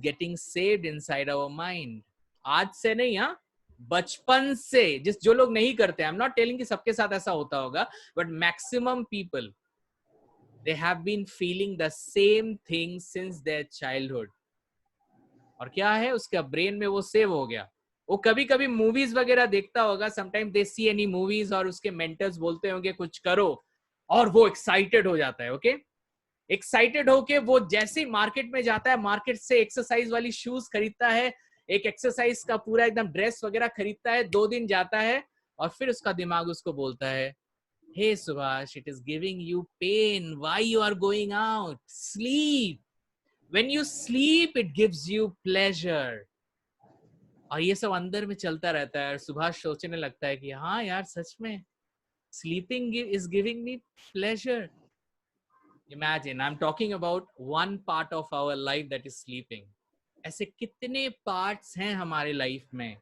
getting saved inside our mind. आज से नहीं, हाँ, बचपन से जो लोग नहीं करते, I'm not telling कि सबके साथ ऐसा होता होगा, but maximum people, they have been feeling the same thing since their childhood. और क्या है, उसका ब्रेन में वो सेव हो गया. वो कभी कभी मूवीज वगैरह देखता होगा, sometime they see any movies और उसके मेंटर्स बोलते होंगे कुछ करो और वो एक्साइटेड हो जाता है. ओके, एक्साइटेड होके वो जैसे ही मार्केट में जाता है, मार्केट से एक्सरसाइज वाली शूज खरीदता है, एक एक्सरसाइज का पूरा एकदम ड्रेस वगैरह खरीदता है, 2 दिन जाता है और फिर उसका दिमाग उसको बोलता है, hey Subhash, it is giving you pain, why you are going out, sleep, when you sleep it gives you pleasure. और ये सब अंदर में चलता रहता है. सुभाष सोचने लगता है कि हाँ यार, सच में sleeping is giving me pleasure. Imagine, I'm talking about one part of our life that is sleeping. ऐसे कितने parts हैं हमारे life में?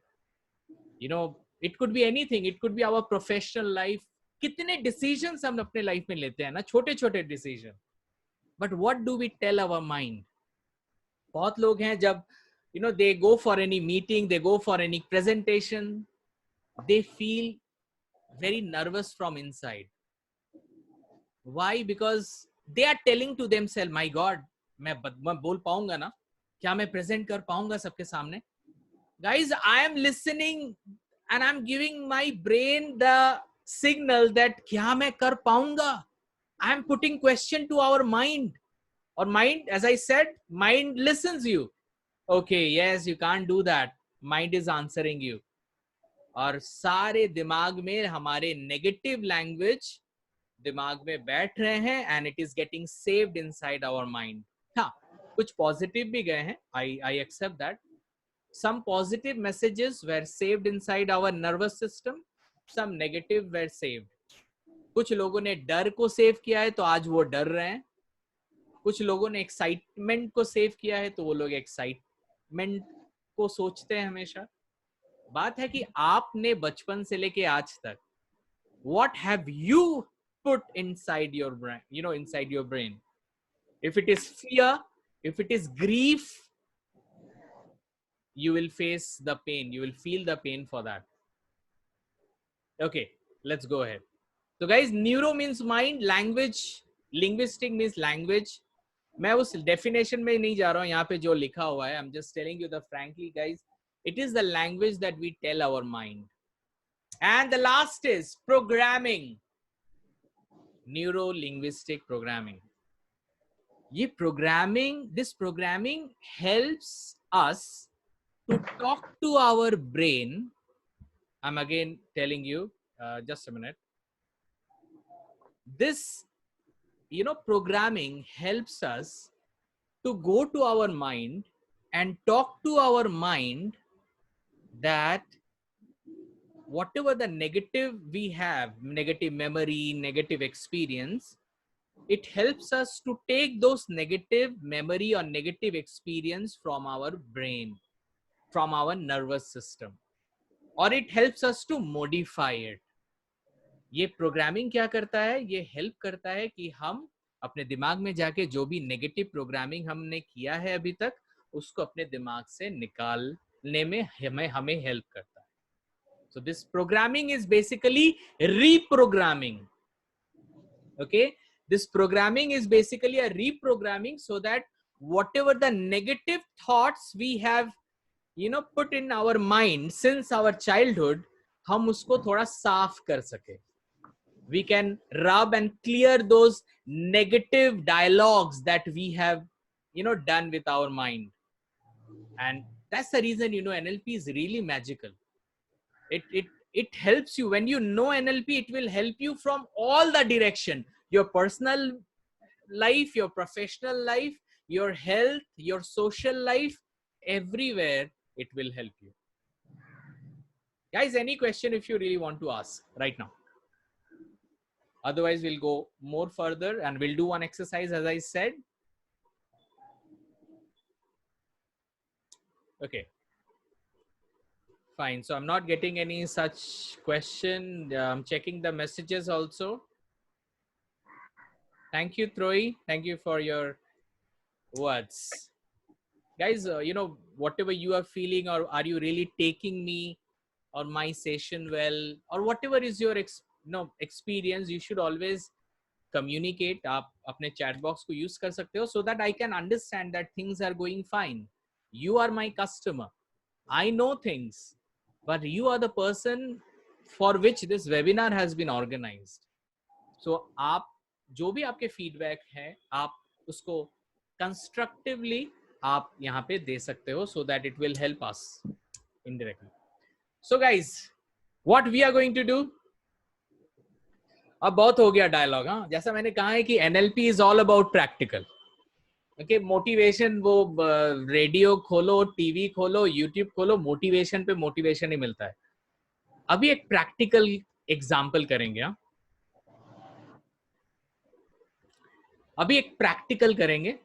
You know, it could be anything. It could be our professional life. कितने decisions हम अपने life में लेते हैं ना, छोटे छोटे decision. But what do we tell our mind? बहुत लोग हैं जब, you know, they go for any meeting, they go for any presentation, they feel very nervous from inside. Why? Because they are telling to themselves, my God, मैं बोल पाऊंगा ना, क्या मैं present कर पाऊंगा सबके सामने? Guys, I am listening and I'm giving my brain the signal that क्या मैं कर पाऊंगा? I am putting question to our mind. Or mind, as I said, mind listens you. Okay, yes, you can't do that. Mind is answering you. और सारे दिमाग में हमारे negative language दिमाग में बैठ रहे हैं and it is getting saved inside our mind. हाँ, कुछ positive भी गए हैं. I accept that. Some positive messages were saved inside our nervous system. Some negative were saved. कुछ लोगों ने डर को सेव किया है तो आज वो डर रहे हैं. कुछ लोगों ने एक्साइटमेंट को सेव किया है तो वो लोग एक्साइटमेंट को सोचते हैं हमेशा. बात है कि आपने बचपन से लेके आज तक what have you put inside your brain, you know, inside your brain? If it is fear, if it is grief, you will face the pain, you will feel the pain for that. Okay, let's go ahead. So guys, neuro means mind, language, linguistic means language, मैं उस definition में नहीं जा रहा हूँ, यहाँ पे जो लिखा हुआ है, I am just telling you the frankly guys, it is the language that we tell our mind. And the last is programming, neuro linguistic programming. ये programming, this programming helps us to talk to our brain. I'm again telling you, just a minute. This, programming helps us to go to our mind and talk to our mind that whatever the negative we have, negative memory, negative experience, it helps us to take those negative memory or negative experience from our brain, from our nervous system, or it helps us to modify it. ये programming क्या करता है? ये help करता है कि हम अपने दिमाग में जाके जो भी नेगेटिव प्रोग्रामिंग हमने किया है अभी तक, उसको अपने दिमाग से निकालने में हमें हेल्प करता है. So this programming is basically reprogramming. Okay, this programming is basically a reprogramming so that whatever the negative thoughts we have, put in our mind since our childhood, हम उसको थोड़ा साफ कर सके. We can rub and clear those negative dialogues that we have, done with our mind. And that's the reason, NLP is really magical. It helps you. When you know NLP, it will help you from all the direction. Your personal life, your professional life, your health, your social life, everywhere it will help you. Guys, any question if you really want to ask right now? Otherwise, we'll go more further and we'll do one exercise as I said. Okay. Fine. So I'm not getting any such question. I'm checking the messages also. Thank you, Troy. Thank you for your words. Guys, whatever you are feeling, or are you really taking me or my session well, or whatever is your experience, you should always communicate. आप अपने chat box को use कर सकते हो so that I can understand that things are going fine. You are my customer. I know things, but you are the person for which this webinar has been organized. So आप जो भी आपके feedback है, आप उसको constructively आप यहाँ पे दे सकते हो so that it will help us indirectly. So guys, what we are going to do? अब बहुत हो गया डायलॉग. हाँ, जैसा मैंने कहा है कि NLP is all about practical. Okay, motivation, वो रेडियो खोलो, टीवी खोलो, यूट्यूब खोलो, मोटिवेशन पे मोटिवेशन ही मिलता है. अभी एक प्रैक्टिकल एग्जांपल करेंगे. हाँ, अभी एक प्रैक्टिकल करेंगे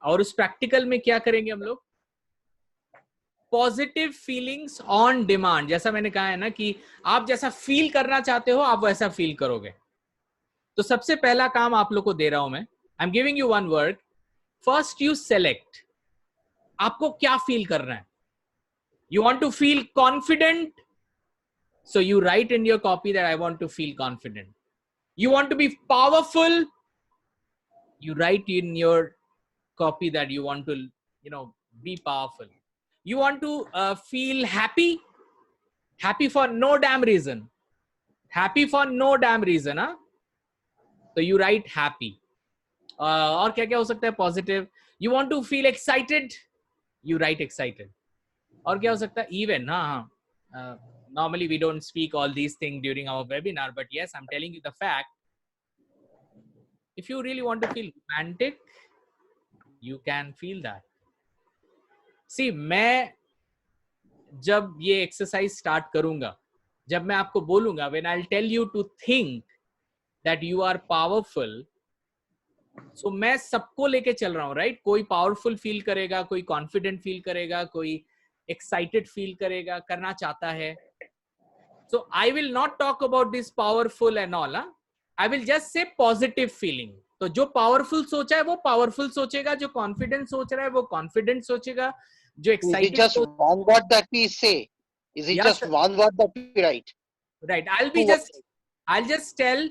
और उस प्रैक्टिकल में क्या करेंगे हम लोग? Positive feelings on demand. जैसा मैंने कहा है ना कि आप जैसा फील करना चाहते हो आप वैसा फील करोगे. तो सबसे पहला काम आप लोग को दे रहा हूं मैं. I am giving you one word. First you select. आपको क्या फील करना है? You want to feel confident, so you write in your copy that I want to feel confident. You want to be powerful, you write in your copy that you want to be powerful. You want to feel happy for no damn reason. Happy for no damn reason. Huh? So you write happy. और क्या क्या हो सकता है? Positive. You want to feel excited, you write excited. और क्या हो सकता है? Even. हाँ. Normally we don't speak all these things during our webinar, but yes, I'm telling you the fact. If you really want to feel romantic, you can feel that. See, मैं जब ये exercise start करूंगा, जब मैं आपको बोलूंगा, when I'll tell you to think that you are powerful, so मैं सबको लेके चल रहा हूँ, राइट? कोई पावरफुल फील करेगा, कोई कॉन्फिडेंट फील करेगा, कोई एक्साइटेड फील करेगा, करना चाहता है. So I will not talk about this powerful and all. I will just say positive feeling. तो जो पावरफुल सोचा है वो पावरफुल सोचेगा, जो कॉन्फिडेंट सोच रहा है वो कॉन्फिडेंट सोचेगा, जो excited. Is it just one word that we say? Is it just one word that we write? Right. I'll just tell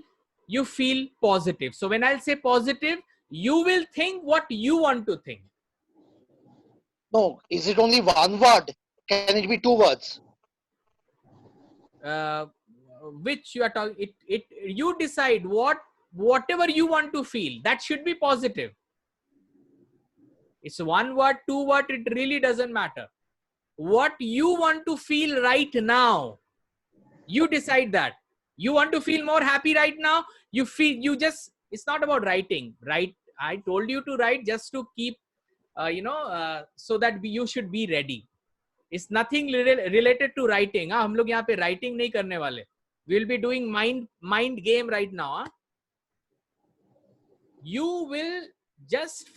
you feel positive. So when I'll say positive, you will think what you want to think. No, is it only one word? Can it be two words? uh, which you are talking, it you decide whatever you want to feel, that should be positive. It's one word, two word, it really doesn't matter. What you want to feel right now, you decide that. You want to feel more happy right now, you feel, you just, it's not about writing, right? I told you to write just to keep so that you should be ready. It's nothing related to writing. हम लोग यहाँ पे writing नहीं करने वाले. We will be doing mind game right now. You will just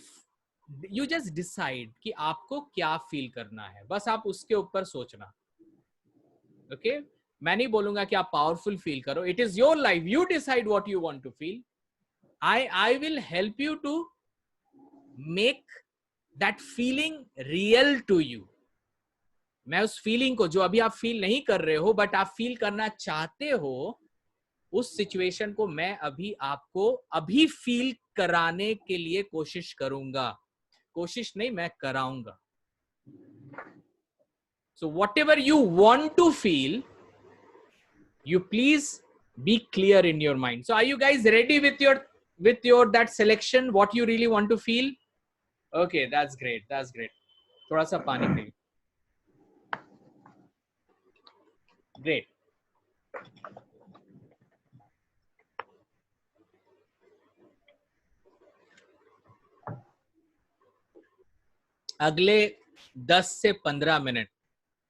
decide कि आपको क्या feel करना है. बस आप उसके ऊपर सोचना. Okay? मैं नहीं बोलूँगा कि आप powerful feel करो. It is your life. You decide what you want to feel. I will help you to make that feeling real to you. मैं उस फीलिंग को, जो अभी आप फील नहीं कर रहे हो बट आप फील करना चाहते हो, उस सिचुएशन को मैं अभी आपको अभी फील कराने के लिए कोशिश करूंगा. कोशिश नहीं, मैं कराऊंगा. So whatever you want to feel, you please be clear in your mind. So are you guys ready with your that selection, what you really want to feel? Okay, that's great. That's great. थोड़ा सा पानी P. Great. अगले 10 से 15 minute,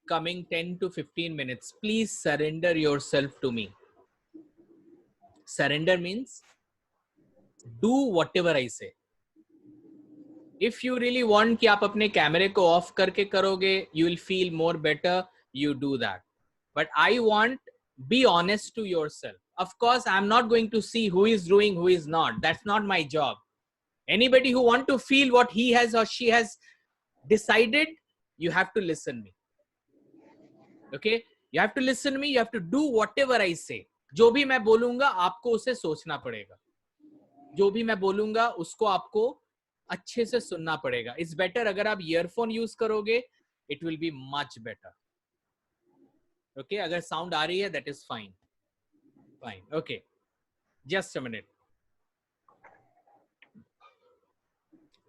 coming 10 to 15 minutes, please surrender yourself to me. Surrender means do whatever I say. If you really want कि आप अपने कैमरे को ऑफ करके करोगे, you will feel more better, you do that. But I want, be honest to yourself. Of course, I'm not going to see who is doing, who is not. That's not my job. Anybody who want to feel what he has or she has decided, you have to listen me. Okay? You have to listen me. You have to do whatever I say. जो भी मैं बोलूंगा आपको उसे सोचना पड़ेगा. जो भी मैं बोलूंगा उसको आपको अच्छे से सुनना पड़ेगा. It's better अगर आप ईयरफोन यूज करोगे, it will be much better. Okay? अगर साउंड आ रही है, that is fine. Fine. Okay. Just a minute.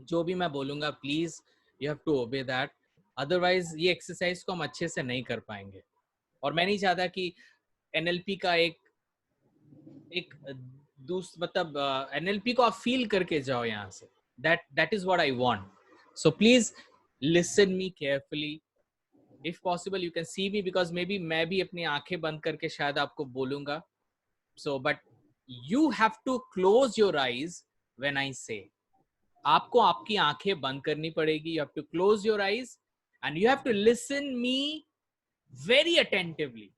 जो भी मैं बोलूंगा, please you have to obey that. Otherwise ये एक्सरसाइज को हम अच्छे से नहीं कर पाएंगे. और मैं नहीं चाहता कि एनएलपी का एक मतलब एनएलपी को आप फील करके जाओ यहाँ से. That is what I want. So please listen me carefully. If possible you can see me, because maybe मैं भी अपनी आंखें बंद करके शायद आपको बोलूंगा. So but you have to close your eyes when I say. आपको आपकी आंखें बंद करनी पड़ेगी. You have to close your eyes and you have to listen me very attentively.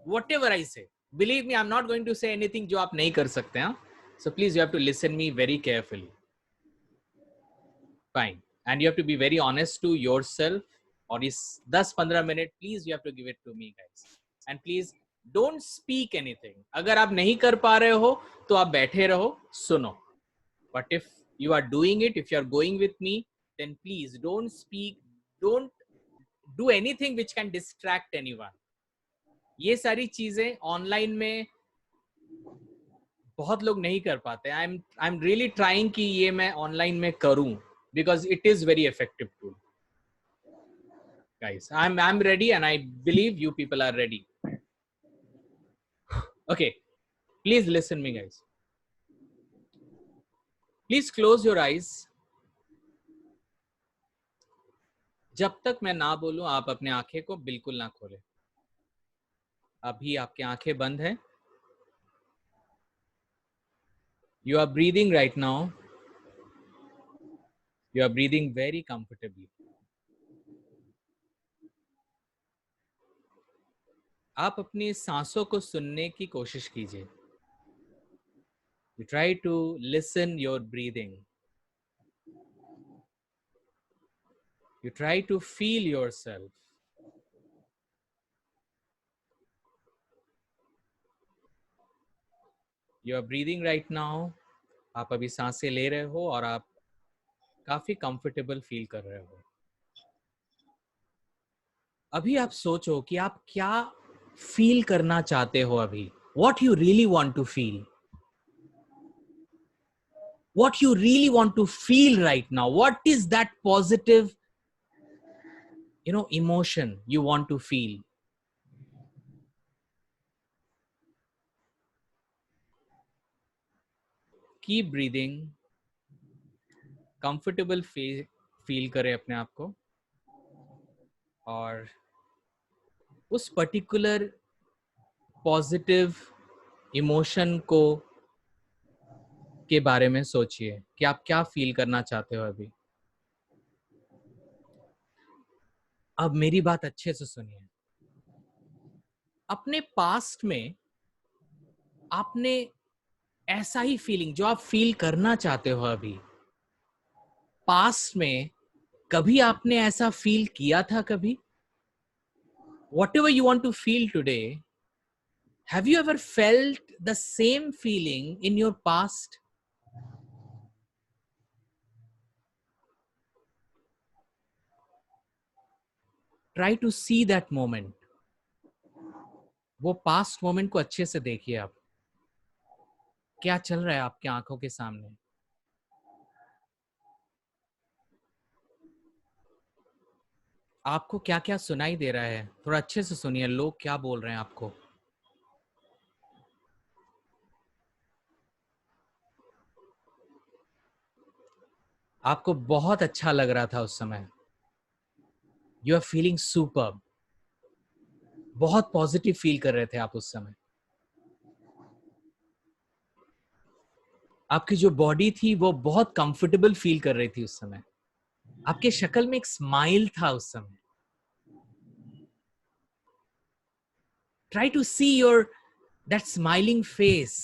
Whatever I say, believe me, I am not going to say anything जो आप नहीं कर सकते हैं. So please you have to listen me very carefully. Fine. And you have to be very honest to yourself. और इस 10-15 minute please you have to give it to me guys. And please don't speak anything. अगर आप नहीं कर पा रहे हो तो आप बैठे रहो, सुनो. But if you are doing it, if you are going with me, then please don't speak, don't do anything which can distract anyone. ये सारी चीजें ऑनलाइन में बहुत लोग नहीं कर पाते. आई एम रियली ट्राइंग कि ये मैं ऑनलाइन में करूं, because it is very effective tool. Guys, I'm ready and I believe you people are ready. Okay, please listen me guys. Please close your eyes. जब तक मैं ना बोलूं आप अपने आंखें को बिल्कुल ना खोलें. अभी आपकी आंखें बंद हैं. You are breathing right now. You are breathing very comfortably. आप अपनी सांसों को सुनने की कोशिश कीजिए. You try to listen your breathing. You try to feel yourself. You are breathing right now आप अभी सांसें ले रहे हो और आप काफी कंफर्टेबल फील कर रहे हो। अभी आप सोचो कि आप क्या फील करना चाहते हो अभी। What you really want to feel. What you really want to feel right now. What is that positive, emotion you want to feel? Keep breathing. Comfortable feel करें अपने आप को और उस पर्टिकुलर पॉजिटिव इमोशन को के बारे में सोचिए कि आप क्या फील करना चाहते हो अभी। अब मेरी बात अच्छे से सुनिए। अपने पास्ट में आपने ऐसा ही फीलिंग जो आप फील करना चाहते हो अभी, पास्ट में कभी आपने ऐसा फील किया था कभी? Whatever you want to feel today, have you ever felt the same feeling in your past? Try to see that moment. वो पास्ट मोमेंट को अच्छे से देखिए आप, क्या चल रहा है आपके आंखों के सामने। आपको क्या क्या सुनाई दे रहा है, थोड़ा अच्छे से सुनिए, लोग क्या बोल रहे हैं आपको। आपको बहुत अच्छा लग रहा था उस समय। You are feeling superb. बहुत पॉजिटिव फील कर रहे थे आप उस समय। आपकी जो बॉडी थी वो बहुत कंफर्टेबल फील कर रही थी उस समय। आपके शक्ल में एक स्माइल था उस समय। Try to see your that smiling face.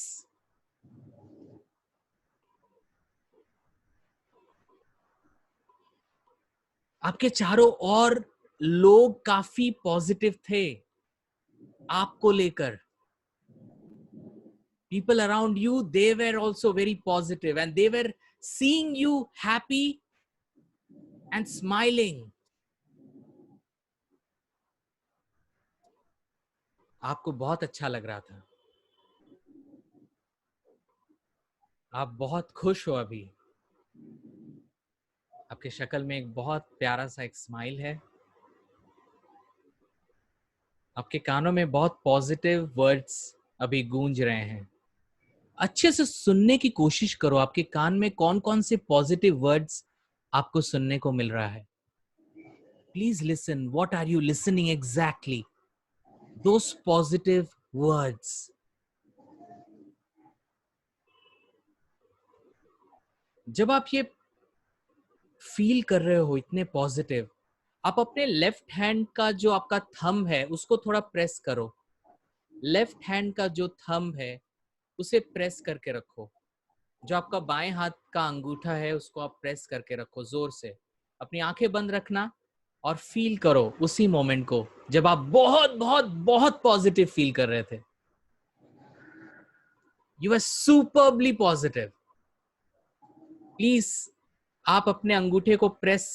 आपके चारों ओर लोग काफी पॉजिटिव थे आपको लेकर। People around you, they were also very positive and they were seeing you happy and smiling. आपको बहुत अच्छा लग रहा था। आप बहुत खुश हो अभी। आपके शक्ल में एक बहुत प्यारा सा एक स्माइल है। आपके कानों में बहुत पॉजिटिव वर्ड्स अभी गूंज रहे हैं। अच्छे से सुनने की कोशिश करो, आपके कान में कौन कौन से पॉजिटिव वर्ड्स आपको सुनने को मिल रहा है। Please listen, what are you listening exactly? Those positive words. जब आप ये फील कर रहे हो इतने पॉजिटिव, आप अपने लेफ्ट हैंड का जो आपका थंब है उसको थोड़ा प्रेस करो। लेफ्ट हैंड का जो थंब है उसे प्रेस करके रखो। जो आपका बाएं हाथ का अंगूठा है उसको आप प्रेस करके रखो जोर से। अपनी आंखें बंद रखना और फील करो उसी मोमेंट को जब आप बहुत बहुत बहुत पॉजिटिव फील कर रहे थे। You are superbly positive. Please आप अपने अंगूठे को प्रेस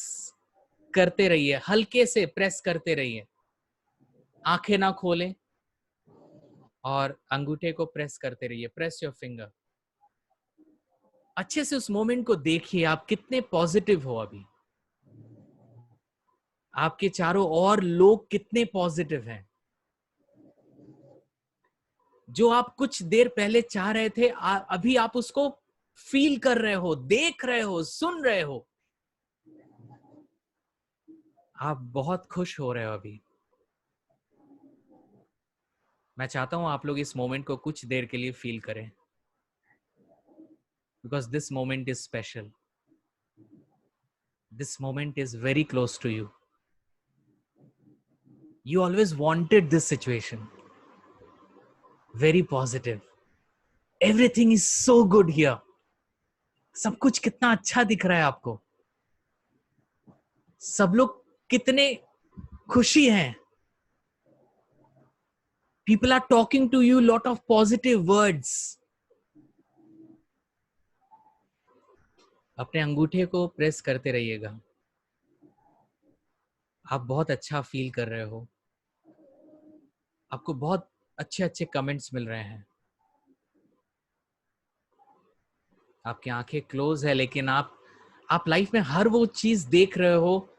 करते रहिए, हल्के से प्रेस करते रहिए। आंखें ना खोलें और अंगूठे को प्रेस करते रहिए। Press your finger. अच्छे से उस मोमेंट को देखिए, आप कितने पॉजिटिव हो अभी। आपके चारों ओर लोग कितने पॉजिटिव हैं। जो आप कुछ देर पहले चाह रहे थे, अभी आप उसको फील कर रहे हो, देख रहे हो, सुन रहे हो। आप बहुत खुश हो रहे हो अभी। मैं चाहता हूं आप लोग इस मोमेंट को कुछ देर के लिए फील करें, because this moment is special. This moment is very close to you. You always wanted this situation. Very positive. Everything is so good here. सब कुछ कितना अच्छा दिख रहा है आपको। सब लोग कितने खुशी हैं। People are talking to you lot of positive words. अपने अंगूठे को प्रेस करते रहिएगा। आप बहुत अच्छा फील कर रहे हो, आपको बहुत अच्छे अच्छे कमेंट्स मिल रहे हैं। आपकी आंखें क्लोज है, लेकिन आप लाइफ में हर वो चीज देख रहे हो,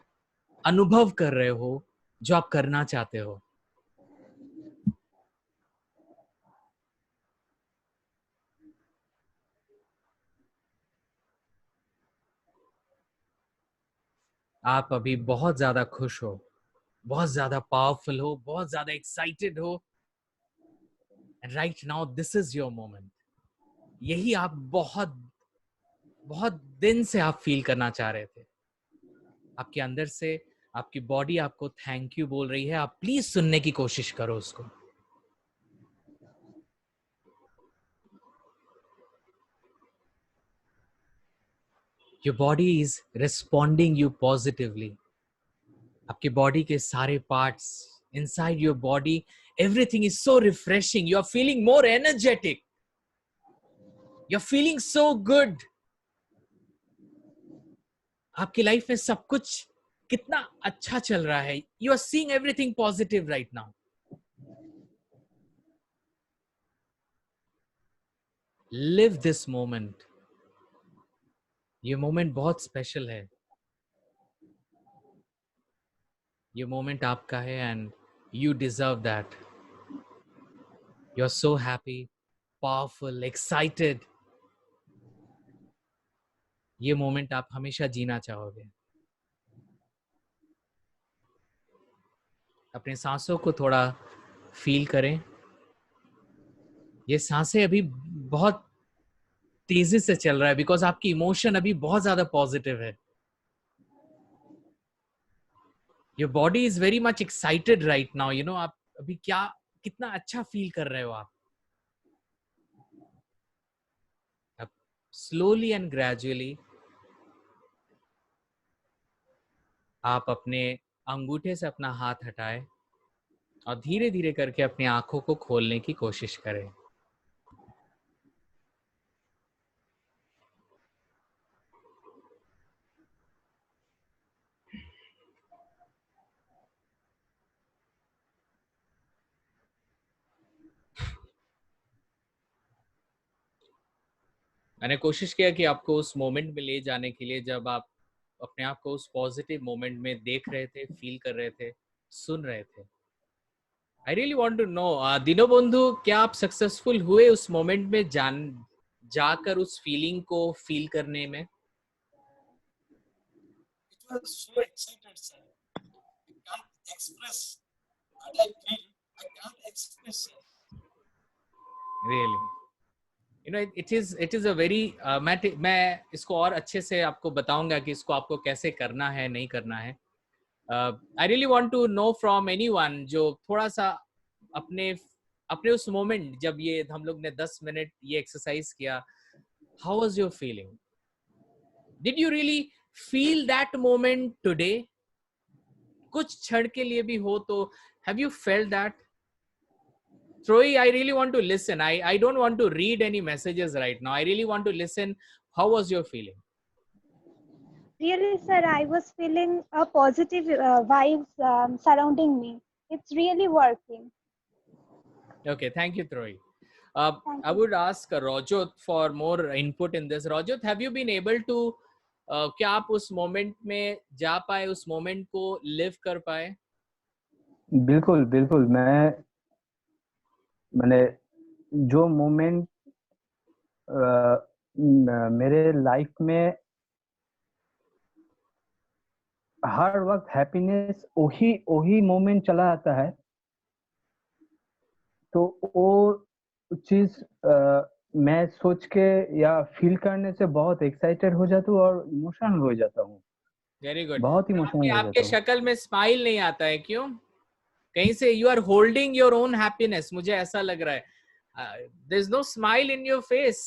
अनुभव कर रहे हो जो आप करना चाहते हो। आप अभी बहुत ज्यादा खुश हो, बहुत ज्यादा पावरफुल हो, बहुत ज्यादा एक्साइटेड हो। And right now this is your moment. यही आप बहुत बहुत दिन से आप फील करना चाह रहे थे। आपके अंदर से आपकी बॉडी आपको थैंक यू बोल रही है। आप प्लीज सुनने की कोशिश करो उसको। Your body is responding you positively. आपकी बॉडी के सारे parts inside your body, everything is so refreshing. You are feeling more energetic. You're feeling so good. आपकी लाइफ में सब कुछ कितना अच्छा चल रहा है। You are seeing everything positive right now. Live this moment. ये मोमेंट बहुत स्पेशल है। ये मोमेंट आपका है and you deserve that. You're so happy, powerful, excited. ये मोमेंट आप हमेशा जीना चाहोगे। अपने सांसों को थोड़ा फील करें। ये सांसें अभी बहुत तेजी से चल रहा है बिकॉज आपकी इमोशन अभी बहुत ज्यादा पॉजिटिव है। Your body is very much excited right now. You know आप अभी कितना अच्छा फील कर रहे हो। आप स्लोली एंड ग्रेजुअली आप अपने अंगूठे से अपना हाथ हटाएं और धीरे धीरे करके अपनी आंखों को खोलने की कोशिश करें। मैंने कोशिश किया कि आपको उस मोमेंट में ले जाने के लिए जब आप अपने आप को उस पॉजिटिव मोमेंट में देख रहे थे, फील कर रहे थे, सुन रहे थे। I really want to know Dino Bandhu, क्या आप सक्सेसफुल हुए उस मोमेंट में जाकर उस फीलिंग को फील करने में? It was so excited, sir. I can't express what I feel. I can't express, sir. Really, you know, it is a very मैं इसको और अच्छे से आपको बताऊंगा कि इसको आपको कैसे करना है, नहीं करना है। I really want to know from anyone जो थोड़ा सा अपने उस मोमेंट जब ये हम लोग ने 10 मिनट ये एक्सरसाइज किया, how was your feeling? Did you really feel that moment today? कुछ क्षण के लिए भी हो तो have you felt that? Troy, I really want to listen. I don't want to read any messages right now. I really want to listen. How was your feeling? Really, sir, I was feeling a positive vibes surrounding me. It's really working. Okay, thank you, Troy. Thank I you. would ask Rajat for more input in this. Rajat, have you been able to क्या आप उस moment में जा पाए, उस moment को live कर पाए? बिल्कुल बिल्कुल। मैंने जो मोमेंट मेरे लाइफ में हर वक्त हैप्पीनेस वही मोमेंट चला आता है, तो वो चीज मैं सोच के या फील करने से बहुत एक्साइटेड हो जाता हूँ और इमोशनल हो जाता हूँ। Very good. बहुत इमोशनल हो आपके जाता हूँ। शक्ल में स्माइल नहीं आता है, क्यों? कहीं से you are holding your own happiness, मुझे ऐसा लग रहा है। There is no smile in your face.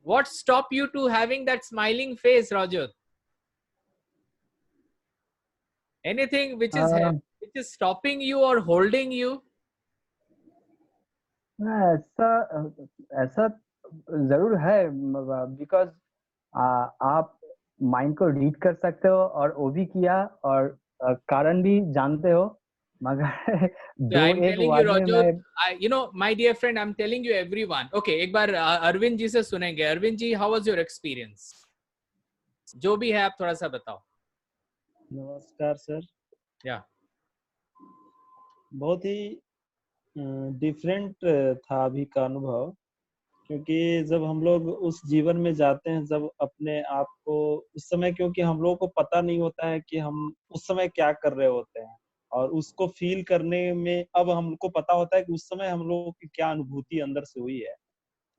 What stop you to having that smiling face, Rajat? Anything which is stopping you or holding you? ऐसा जरूर है, बिकॉज आप mind को रीड कर सकते हो, और वो भी किया, और कारण भी जानते हो, मगर दो I'm एक telling you, वर्ड में Rajat, मैं you know, my dear friend, I'm telling you everyone. Okay, एक बार अरविंद जी से सुनेंगे. Arvind ji, how was your experience? जो भी है आप थोड़ा सा बताओ. नमस्कार सर। या बहुत ही डिफरेंट था अभी का अनुभव, क्योंकि जब हम लोग उस जीवन में जाते हैं, जब अपने आप को उस समय, क्योंकि हम लोगों को पता नहीं होता है कि हम उस समय क्या कर रहे होते हैं, और उसको फील करने में अब हमको पता होता है कि उस समय हम लोगों की क्या अनुभूति अंदर से हुई है।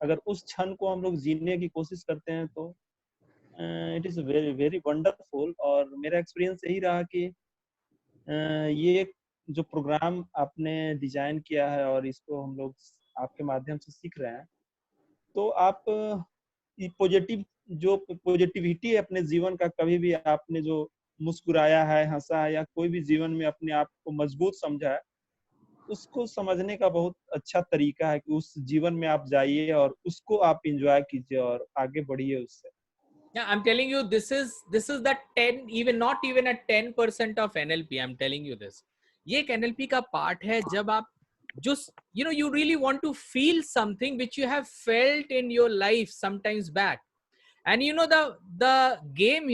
अगर उस क्षण को हम लोग जीने की कोशिश करते हैं तो it is very very wonderful. और मेरा एक्सपीरियंस यही रहा कि ये जो प्रोग्राम आपने डिजाइन किया है और इसको हम लोग आपके माध्यम से सीख रहे हैं, तो आप पॉजिटिव जो पॉजिटिविटी है अपने जीवन का, कभी भी आपने जो मुस्कुराया है, हंसा है, या कोई भी जीवन में अपने आप को मजबूत समझा है, उसको समझने का बहुत अच्छा तरीका है कि उस जीवन में आप जाइए और उसको आप एंजॉय कीजिए और आगे बढ़िए उससे। Yeah, I'm telling you, this is the 10, even not even a 10% of NLP. I'm telling you this. ये एक NLP का पार्ट है जब आप just, you know, you really want to feel something which you have felt in your life sometimes back. And you know, the game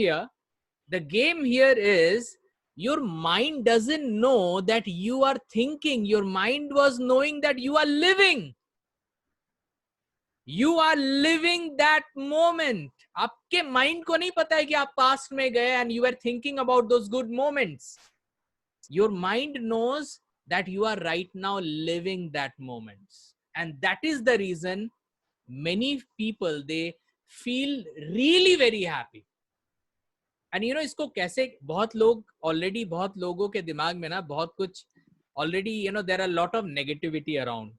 here is your mind doesn't know that you are thinking. Your mind was knowing that you are living. You are living that moment. आपके mind को नहीं पता है कि आप past में गए and you were thinking about those good moments. Your mind knows that you are right now living that moments, and that is the reason many people, they feel really very happy. And you know, इसको कैसे, बहुत लोग already, बहुत लोगों के दिमाग में ना बहुत कुछ already, you know, there are a lot of negativity around.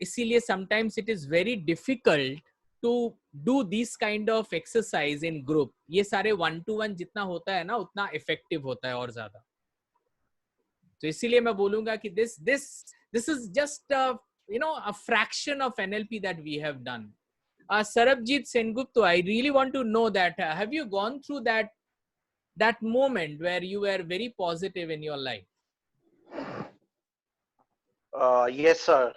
इसीलिए sometimes it is very difficult to do this kind of exercise in group. ये सारे 1-to-1 जितना होता है ना, उतना effective होता है और ज्यादा. तो इसीलिए मैं बोलूंगा कि this is just you know, a fraction of NLP that we have done. Sarabjit Sengupta, I really want to know that have you gone through that moment where you were very positive in your life? Yes, sir.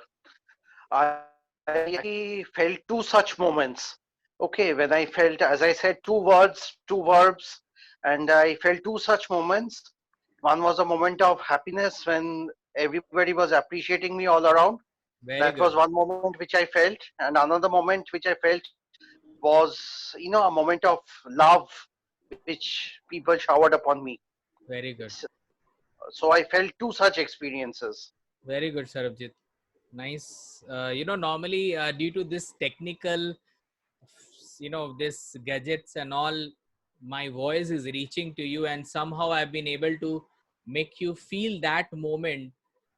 I felt two such moments. Okay, when I felt, as I said, two verbs, and I felt two such moments. One was a moment of happiness when everybody was appreciating me all around. Very Was good. one moment which I felt, and another moment which I felt was, you know, a moment of love which people showered upon me. Very good. So I felt two such experiences. Very good, Sarabjit. Nice. You know, normally due to this technical, you know, this gadgets and all, my voice is reaching to you, and somehow I've been able to make you feel that moment.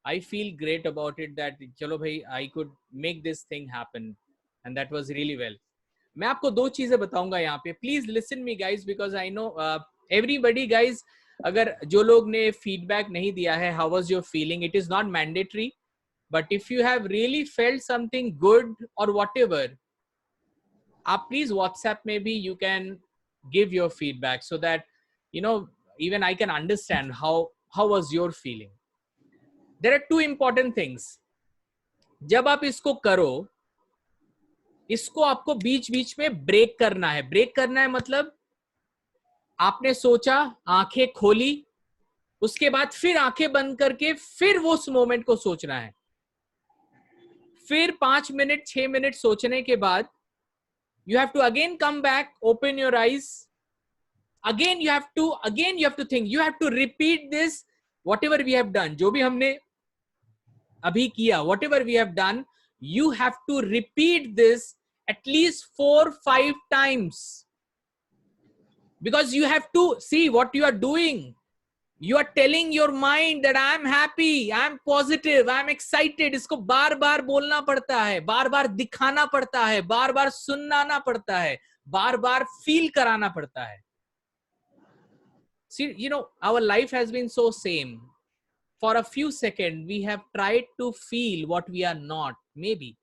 I feel great about it that chalo bhai, I could make this thing happen, and that was really well. मैं आपको दो चीजें बताऊंगा यहाँ पे. Please listen me guys, because I know everybody guys, अगर जो लोग ने feedback नहीं दिया है, how was your feeling? It is not mandatory, but if you have really felt something good or whatever, please WhatsApp, maybe you can give your feedback so that, you know, even I can understand how was your feeling. There are two important things. जब आप इसको करो, इसको आपको बीच बीच में break करना है. Break करना है मतलब आपने सोचा, आंखें खोली, उसके बाद फिर आंखें बंद करके फिर वो उस मोमेंट को सोचना है. फिर 5 मिनट 6 मिनट सोचने के बाद you have to again come back, open your eyes, again you have to think, you have to repeat this. Whatever we have done, जो भी हमने अभी किया, whatever we have done, you have to repeat this at least 4-5 times, because you have to see what you are doing. You are telling your mind that I am happy, I am positive, I am excited. इसको बार बार बोलना पड़ता है, बार बार दिखाना पड़ता है, बार बार सुनाना पड़ता है, बार बार फील कराना पड़ता है. See, you know, our life has been so same. For a few seconds, we have tried to feel what we are not, maybe.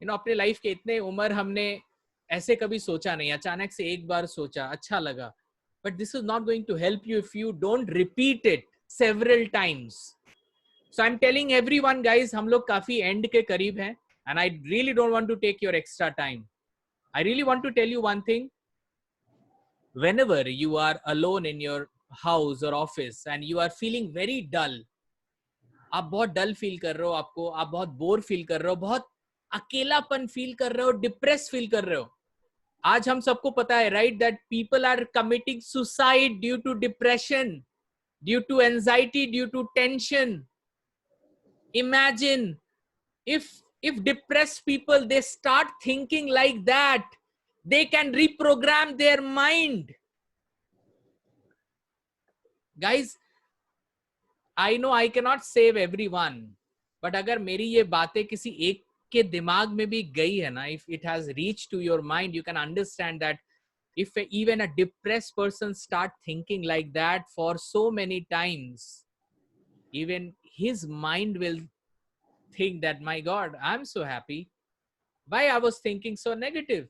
You know, अपने लाइफ के इतने उम्र हमने ऐसे कभी सोचा नहीं, अचानक से एक बार सोचा, अच्छा लगा, but this is not going to help you if you don't repeat it several times. So I'm telling everyone guys, हम लोग काफी end के करीब हैं, and I really don't want to take your extra time. I really want to tell you one thing. Whenever you are alone in your house or office and you are feeling very dull, आप बहुत dull feel कर रहे हो, आपको आप बहुत bore feel कर रहे हो, बहुत अकेलापन फील कर रहे हो, डिप्रेस फील कर रहे हो, आज हम सबको पता है right that people are committing suicide due to depression, due to anxiety, due to tension. Imagine if depressed people they start thinking like that, they can reprogram their mind. Guys, I know I cannot save everyone, but अगर मेरी ये बातें किसी एक के दिमाग में भी गई है ना, if it has reached to your mind, you can understand that if even a depressed person start thinking like that for so many times, even his mind will think that, my God, I'm so happy. Why I was thinking so negative?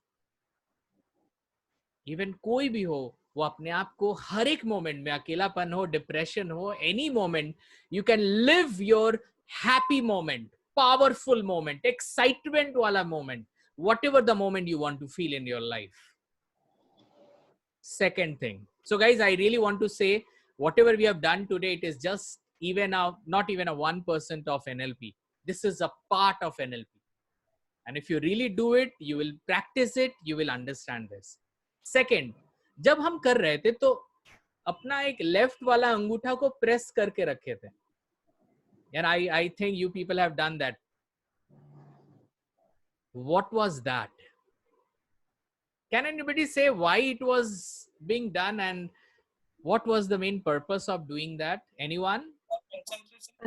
Even कोई भी हो, वो अपने आप को हर एक moment में, अकेलापन हो, डिप्रेशन हो, any moment, you can live your happy moment, powerful moment, excitement वाला moment, whatever the moment you want to feel in your life. Second thing. So guys, I really want to say, whatever we have done today, it is just not even a 1% of NLP. This is a part of NLP. And if you really do it, you will practice it, you will understand this. Second, जब हम कर रहे थे तो अपना एक left वाला अंगूठा को प्रेस करके रखे थे. And I think you people have done that. What was that? Can anybody say why it was being done and what was the main purpose of doing that? Anyone?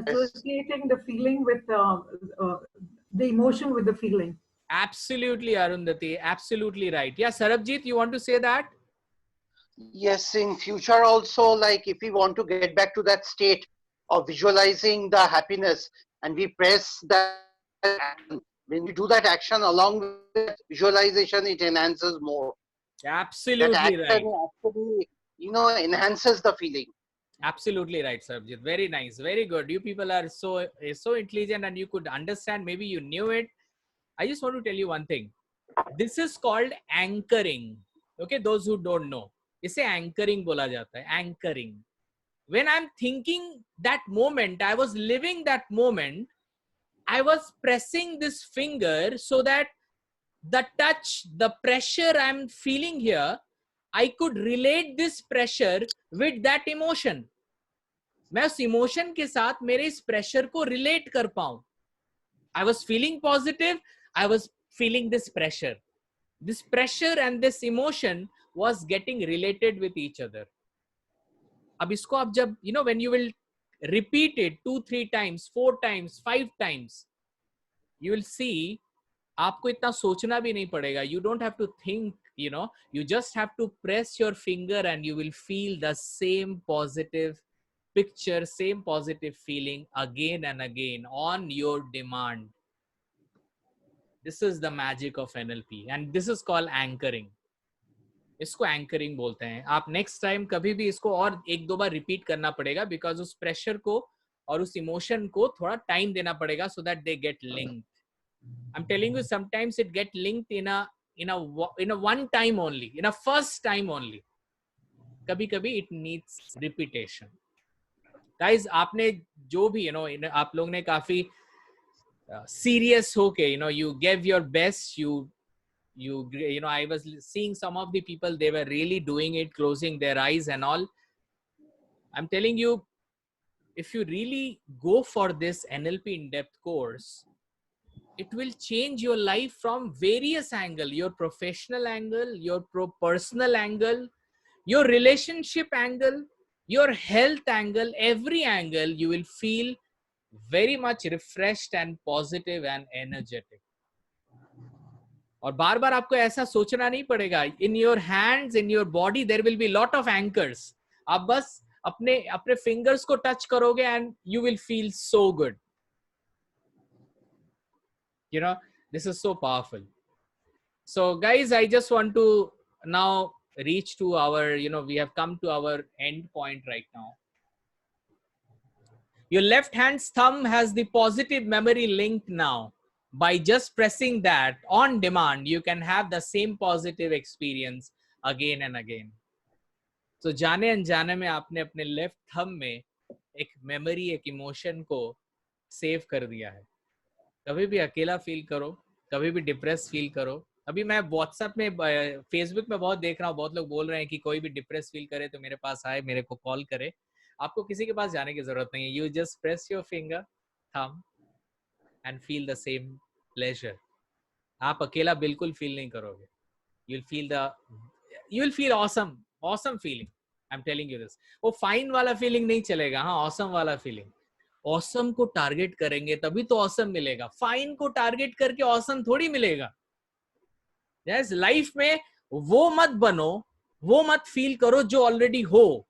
Associating the feeling with the emotion with the feeling. Absolutely, Arundhati. Absolutely right. Yeah, Sarabjit, you want to say that? Yes, in future also, like if we want to get back to that state of visualizing the happiness and we press that, when we do that action along with visualization, it enhances more. Absolutely that action right. actually, enhances the feeling. Absolutely right, Sarabjit. Very nice. Very good. You people are so intelligent and you could understand. Maybe you knew it. I just want to tell you one thing. This is called anchoring. Okay, those who don't know. इसे anchoring बोला जाता है. Anchoring. When I'm thinking that moment, I was living that moment, I was pressing this finger so that the touch, the pressure I'm feeling here, I could relate this pressure with that emotion. मैं उस emotion के साथ मेरे इस pressure को relate कर पाऊं. I was feeling positive. I was feeling this pressure. This pressure and this emotion was getting related with each other. अब इसको आप जब, when you will repeat it 2-3 times, 4 times, 5 times, you will see, आपको इतना सोचना भी नहीं पड़ेगा. You don't have to think, you just have to press your finger and you will feel the same positive picture, same positive feeling again and again on your demand. This is the magic of NLP and this is called anchoring. इसको anchoring बोलते हैं. आप next time कभी भी इसको और 1-2 बार repeat करना पड़ेगा बिकॉज उस प्रेशर को और उस इमोशन को थोड़ा टाइम देना पड़ेगा so that they get linked. I'm telling you, sometimes it get linked in a one time only, in a first time only. कभी-कभी it needs repetition. Guys, आपने जो भी आप लोग ने काफी serious होके you gave your best, I was seeing some of the people, they were really doing it, closing their eyes and all. I'm telling you, if you really go for this NLP in-depth course, it will change your life from various angles, your professional angle, your personal angle, your relationship angle, your health angle, every angle. You will feel very much refreshed and positive and energetic. और बार बार आपको ऐसा सोचना नहीं पड़ेगा. In your hands, in your body, there will be lot of anchors. आप बस अपने fingers को touch करोगे and you will feel so good. This is so powerful. So guys, I just want to now reach to our, we have come to our end point right now. Your left hand's thumb has the positive memory link now. By just pressing that on demand, you can have the same positive experience again and again. So जाने अनजाने में आपने अपने left thumb में एक memory, एक emotion को save कर दिया है. कभी भी अकेला फील करो, कभी भी डिप्रेस फील करो. अभी मैं व्हाट्सएप में, फेसबुक में बहुत देख रहा हूँ, बहुत लोग बोल रहे हैं कि कोई भी डिप्रेस फील करे तो मेरे पास आए, मेरे को कॉल करे. आपको किसी के पास जाने की जरूरत नहीं है. You just press your finger thumb and feel the same pleasure. आप अकेला बिल्कुल फील नहीं करोगे. You will feel awesome feeling. I am telling you this. वो फाइन वाला फीलिंग नहीं चलेगा. हाँ, ऑसम वाला फीलिंग. ऑसम को टारगेट करेंगे तभी तो ऑसम मिलेगा. फाइन को टारगेट करके ऑसम थोड़ी मिलेगा. यस, लाइफ में वो मत बनो, वो मत फील करो जो ऑलरेडी हो.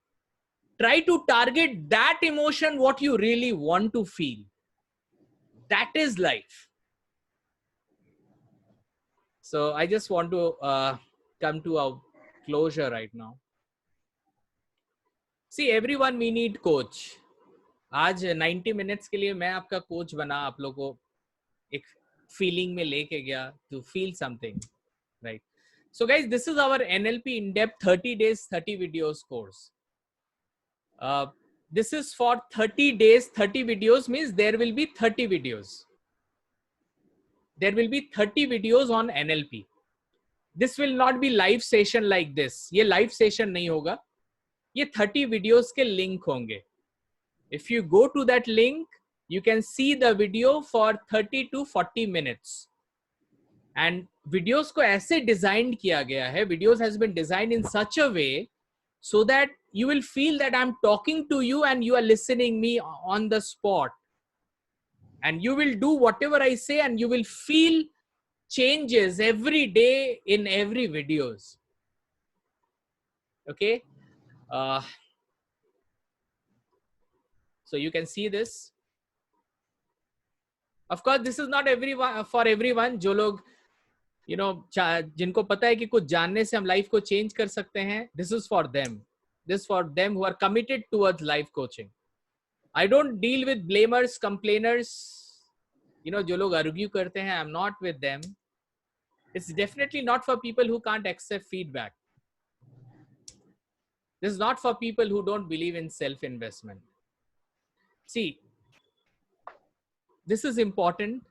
Try to target that emotion, what you really want to feel. That is life. So I just want to come to a closure right now. See, everyone, we need coach. आज 90 minutes के लिए मैं आपका coach बना, आप लोगों को एक फीलिंग में लेके गया to feel something, right? So guys, this is our NLP in-depth 30 days, 30 videos course. This is for 30 days, 30 videos means there will be 30 videos. There will be 30 videos on NLP. This will not be live session like this. ये live session नहीं होगा. ये 30 videos के link होंगे. If you go to that link, you can see the video for 30 to 40 minutes. And videos को ऐसे designed किया गया है. Videos has been designed in such a way so that you will feel that I'm talking to you and you are listening me on the spot. And you will do whatever I say and you will feel changes every day in every videos. Okay. So you can see this. Of course, this is not everyone for everyone. जो लोग जिनको पता है कि कुछ जानने से हम लाइफ को चेंज कर सकते हैं, this is for them. This is for them who are committed towards life coaching. I don't deal with blamers, complainers. जो लोग argue करते हैं, I'm not with them. It's definitely not for people who can't accept feedback. This is not for people who don't believe in self-investment. See, this is important.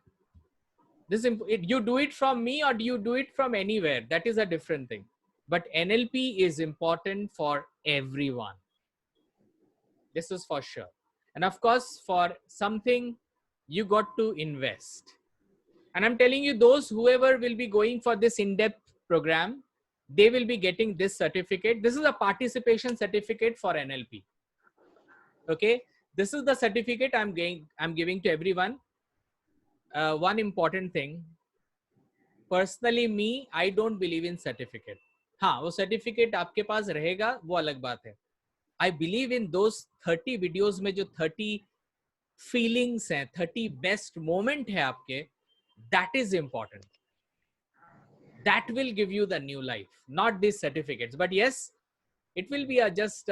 You do it from me or do you do it from anywhere? That is a different thing. But NLP is important for everyone. This is for sure. And of course, for something, you got to invest. And I'm telling you, whoever will be going for this in-depth program, they will be getting this certificate. This is a participation certificate for NLP. Okay. This is the certificate I'm giving to everyone. One important thing. Personally, me, I don't believe in certificate. हाँ, वो certificate आपके पास रहेगा, वो अलग बात है. I believe in those 30 videos में जो 30 feelings हैं, 30 best moment है आपके, that is important. That will give you the new life, not these certificates. But yes, it will be just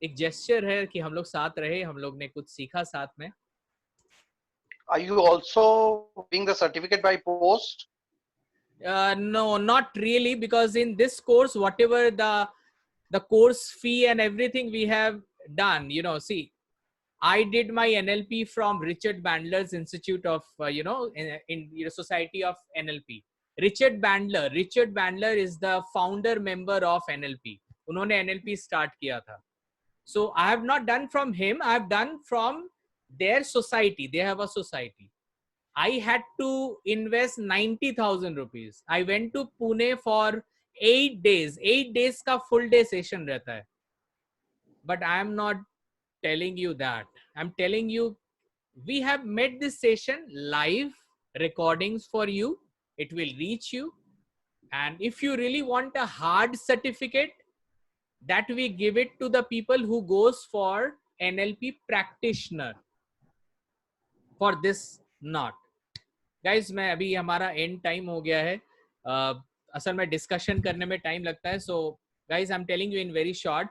एक gesture है कि हम लोग साथ रहे, हम लोग ने कुछ सीखा साथ में. Are you also giving the certificate by post? No, not really, because in this course, whatever the course fee and everything we have done, see, I did my NLP from Richard Bandler's Institute of, in Society of NLP. Richard Bandler is the founder member of NLP. उन्होंने NLP start किया था. So I have not done from him. I have done from their society. They have a society. I had to invest 90,000 rupees. I went to Pune for 8 days. 8 days का full day session रहता है. But I am not telling you that. I'm telling you, we have made this session live recordings for you. It will reach you. And if you really want a hard certificate, that we give it to the people who goes for NLP practitioner. For this not. Guys, मैं अभी हमारा end time हो गया है. असल में discussion करने में टाइम लगता है. So guys I am telling you in very short.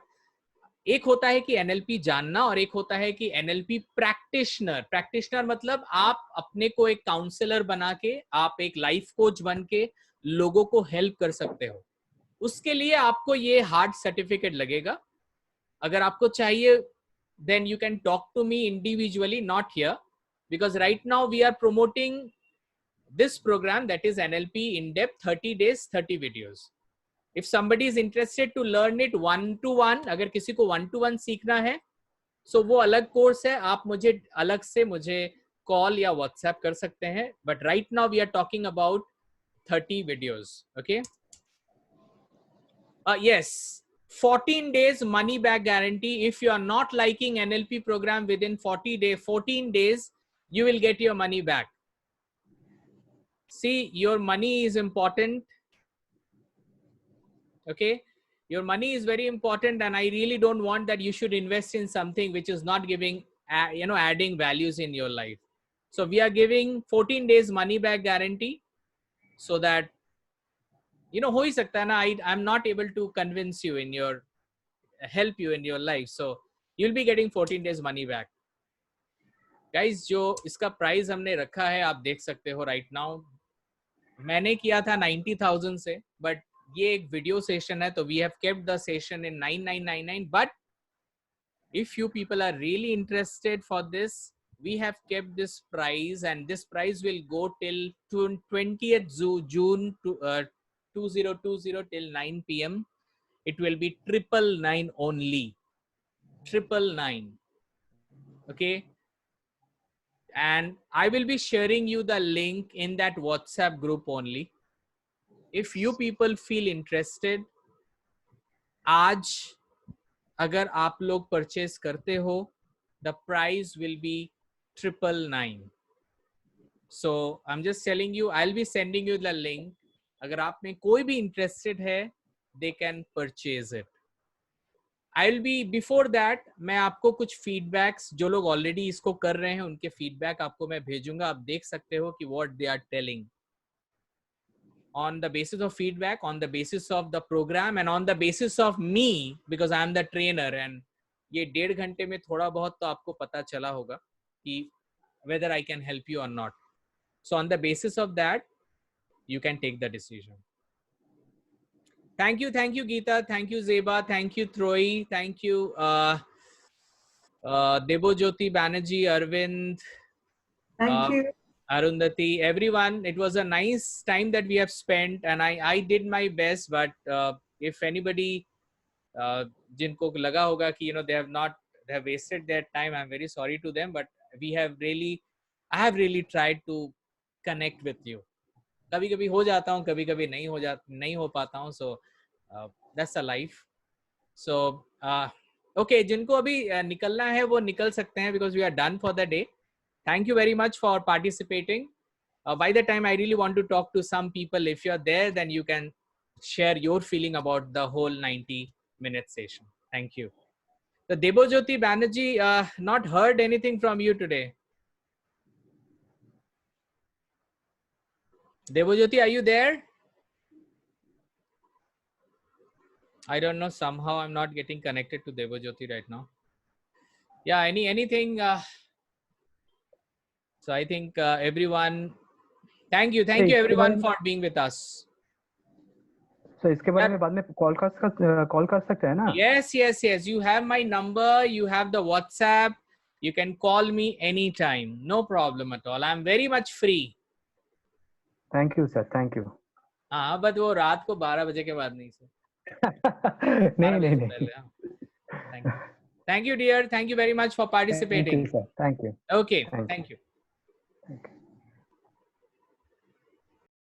एक होता है कि एनएलपी जानना और एक होता है कि एनएलपी प्रैक्टिशनर. प्रैक्टिशनर मतलब आप अपने को एक काउंसलर बना के, आप एक लाइफ कोच बन के लोगों को हेल्प कर सकते हो. उसके लिए आपको ये हार्ड सर्टिफिकेट लगेगा. अगर आपको चाहिए then you can talk to me individually, not here, because right now we are promoting this program, that is NLP in depth 30 days 30 videos. If somebody is interested to learn it one to one, अगर किसी को one to one सीखना है, so वो अलग course है. आप मुझे अलग से मुझे कॉल या व्हाट्सएप कर सकते हैं. But right now we are talking about 30 videos. Okay. Yes. 14 days money back guarantee. If you are not liking NLP program within 14 days, you will get your money back. See, your money is important. Okay. Your money is very important, and I really don't want that you should invest in something which is not giving, adding values in your life. So we are giving 14 days money back guarantee, so that हो ही सकता है ना, I'm not able to convince you in your, help you in your life, so you'll be getting 14 days money back. Guys, जो इसका price हमने रखा है आप देख सकते हो right now. मैंने किया था 90,000 से, but ये एक वीडियो सेशन है, तो we have kept the session in 9999. But if you people are really interested for this, we have kept this price, and this price will go till 20th June 2020 till 9 p.m. It will be 999 only. 999. Okay. And I will be sharing you the link in that WhatsApp group only. If you people feel interested, आज अगर आप लोग purchase करते हो, the price will be 999. So I'm just telling you, I'll be sending you the link. अगर आप में कोई भी interested है, they can purchase it. I'll be, before that, मैं आपको कुछ feedbacks, जो लोग already इसको कर रहे हैं उनके feedback आपको मैं भेजूंगा. आप देख सकते हो कि what they are telling. On the basis of feedback, on the basis of the program, and on the basis of me, because I am the trainer, and ये 1.5 घंटे में थोड़ा बहुत तो आपको पता चला होगा कि whether I can help you or not. So on the basis of that, you can take the decision. Thank you Geeta, thank you Zeba, thank you Troy, thank you Debojyoti Banerjee, Arvind, Thank you. Arundhati, everyone. It was a nice time that we have spent, and I did my best. But if anybody जिनको लगा होगा कि they have wasted their time, I'm very sorry to them. But I have really tried to connect with you. कभी कभी हो जाता हूँ, कभी कभी नहीं हो पाता हूँ. So that's a life. So okay, जिनको अभी निकलना है वो निकल सकते हैं, because we are done for the day. Thank you very much for participating. By the time I really want to talk to some people, if you're there, then you can share your feeling about the whole 90-minute session. Thank you. So Debojyoti Banerjee, not heard anything from you today. Debojyoti, are you there? I don't know. Somehow I'm not getting connected to Debojyoti right now. Yeah, anything. So I think everyone. Thank you everyone for being with us. So इसके बारे में बाद में call कर सकते हैं ना? Yes. You have my number. You have the WhatsApp. You can call me anytime. No problem at all. I'm very much free. Thank you, sir. Thank you. हाँ, but वो रात को 12 बजे के बाद नहीं सर. नहीं. Thank you, dear. Thank you very much for participating. Thank you, sir. Thank you. Okay. Thank you.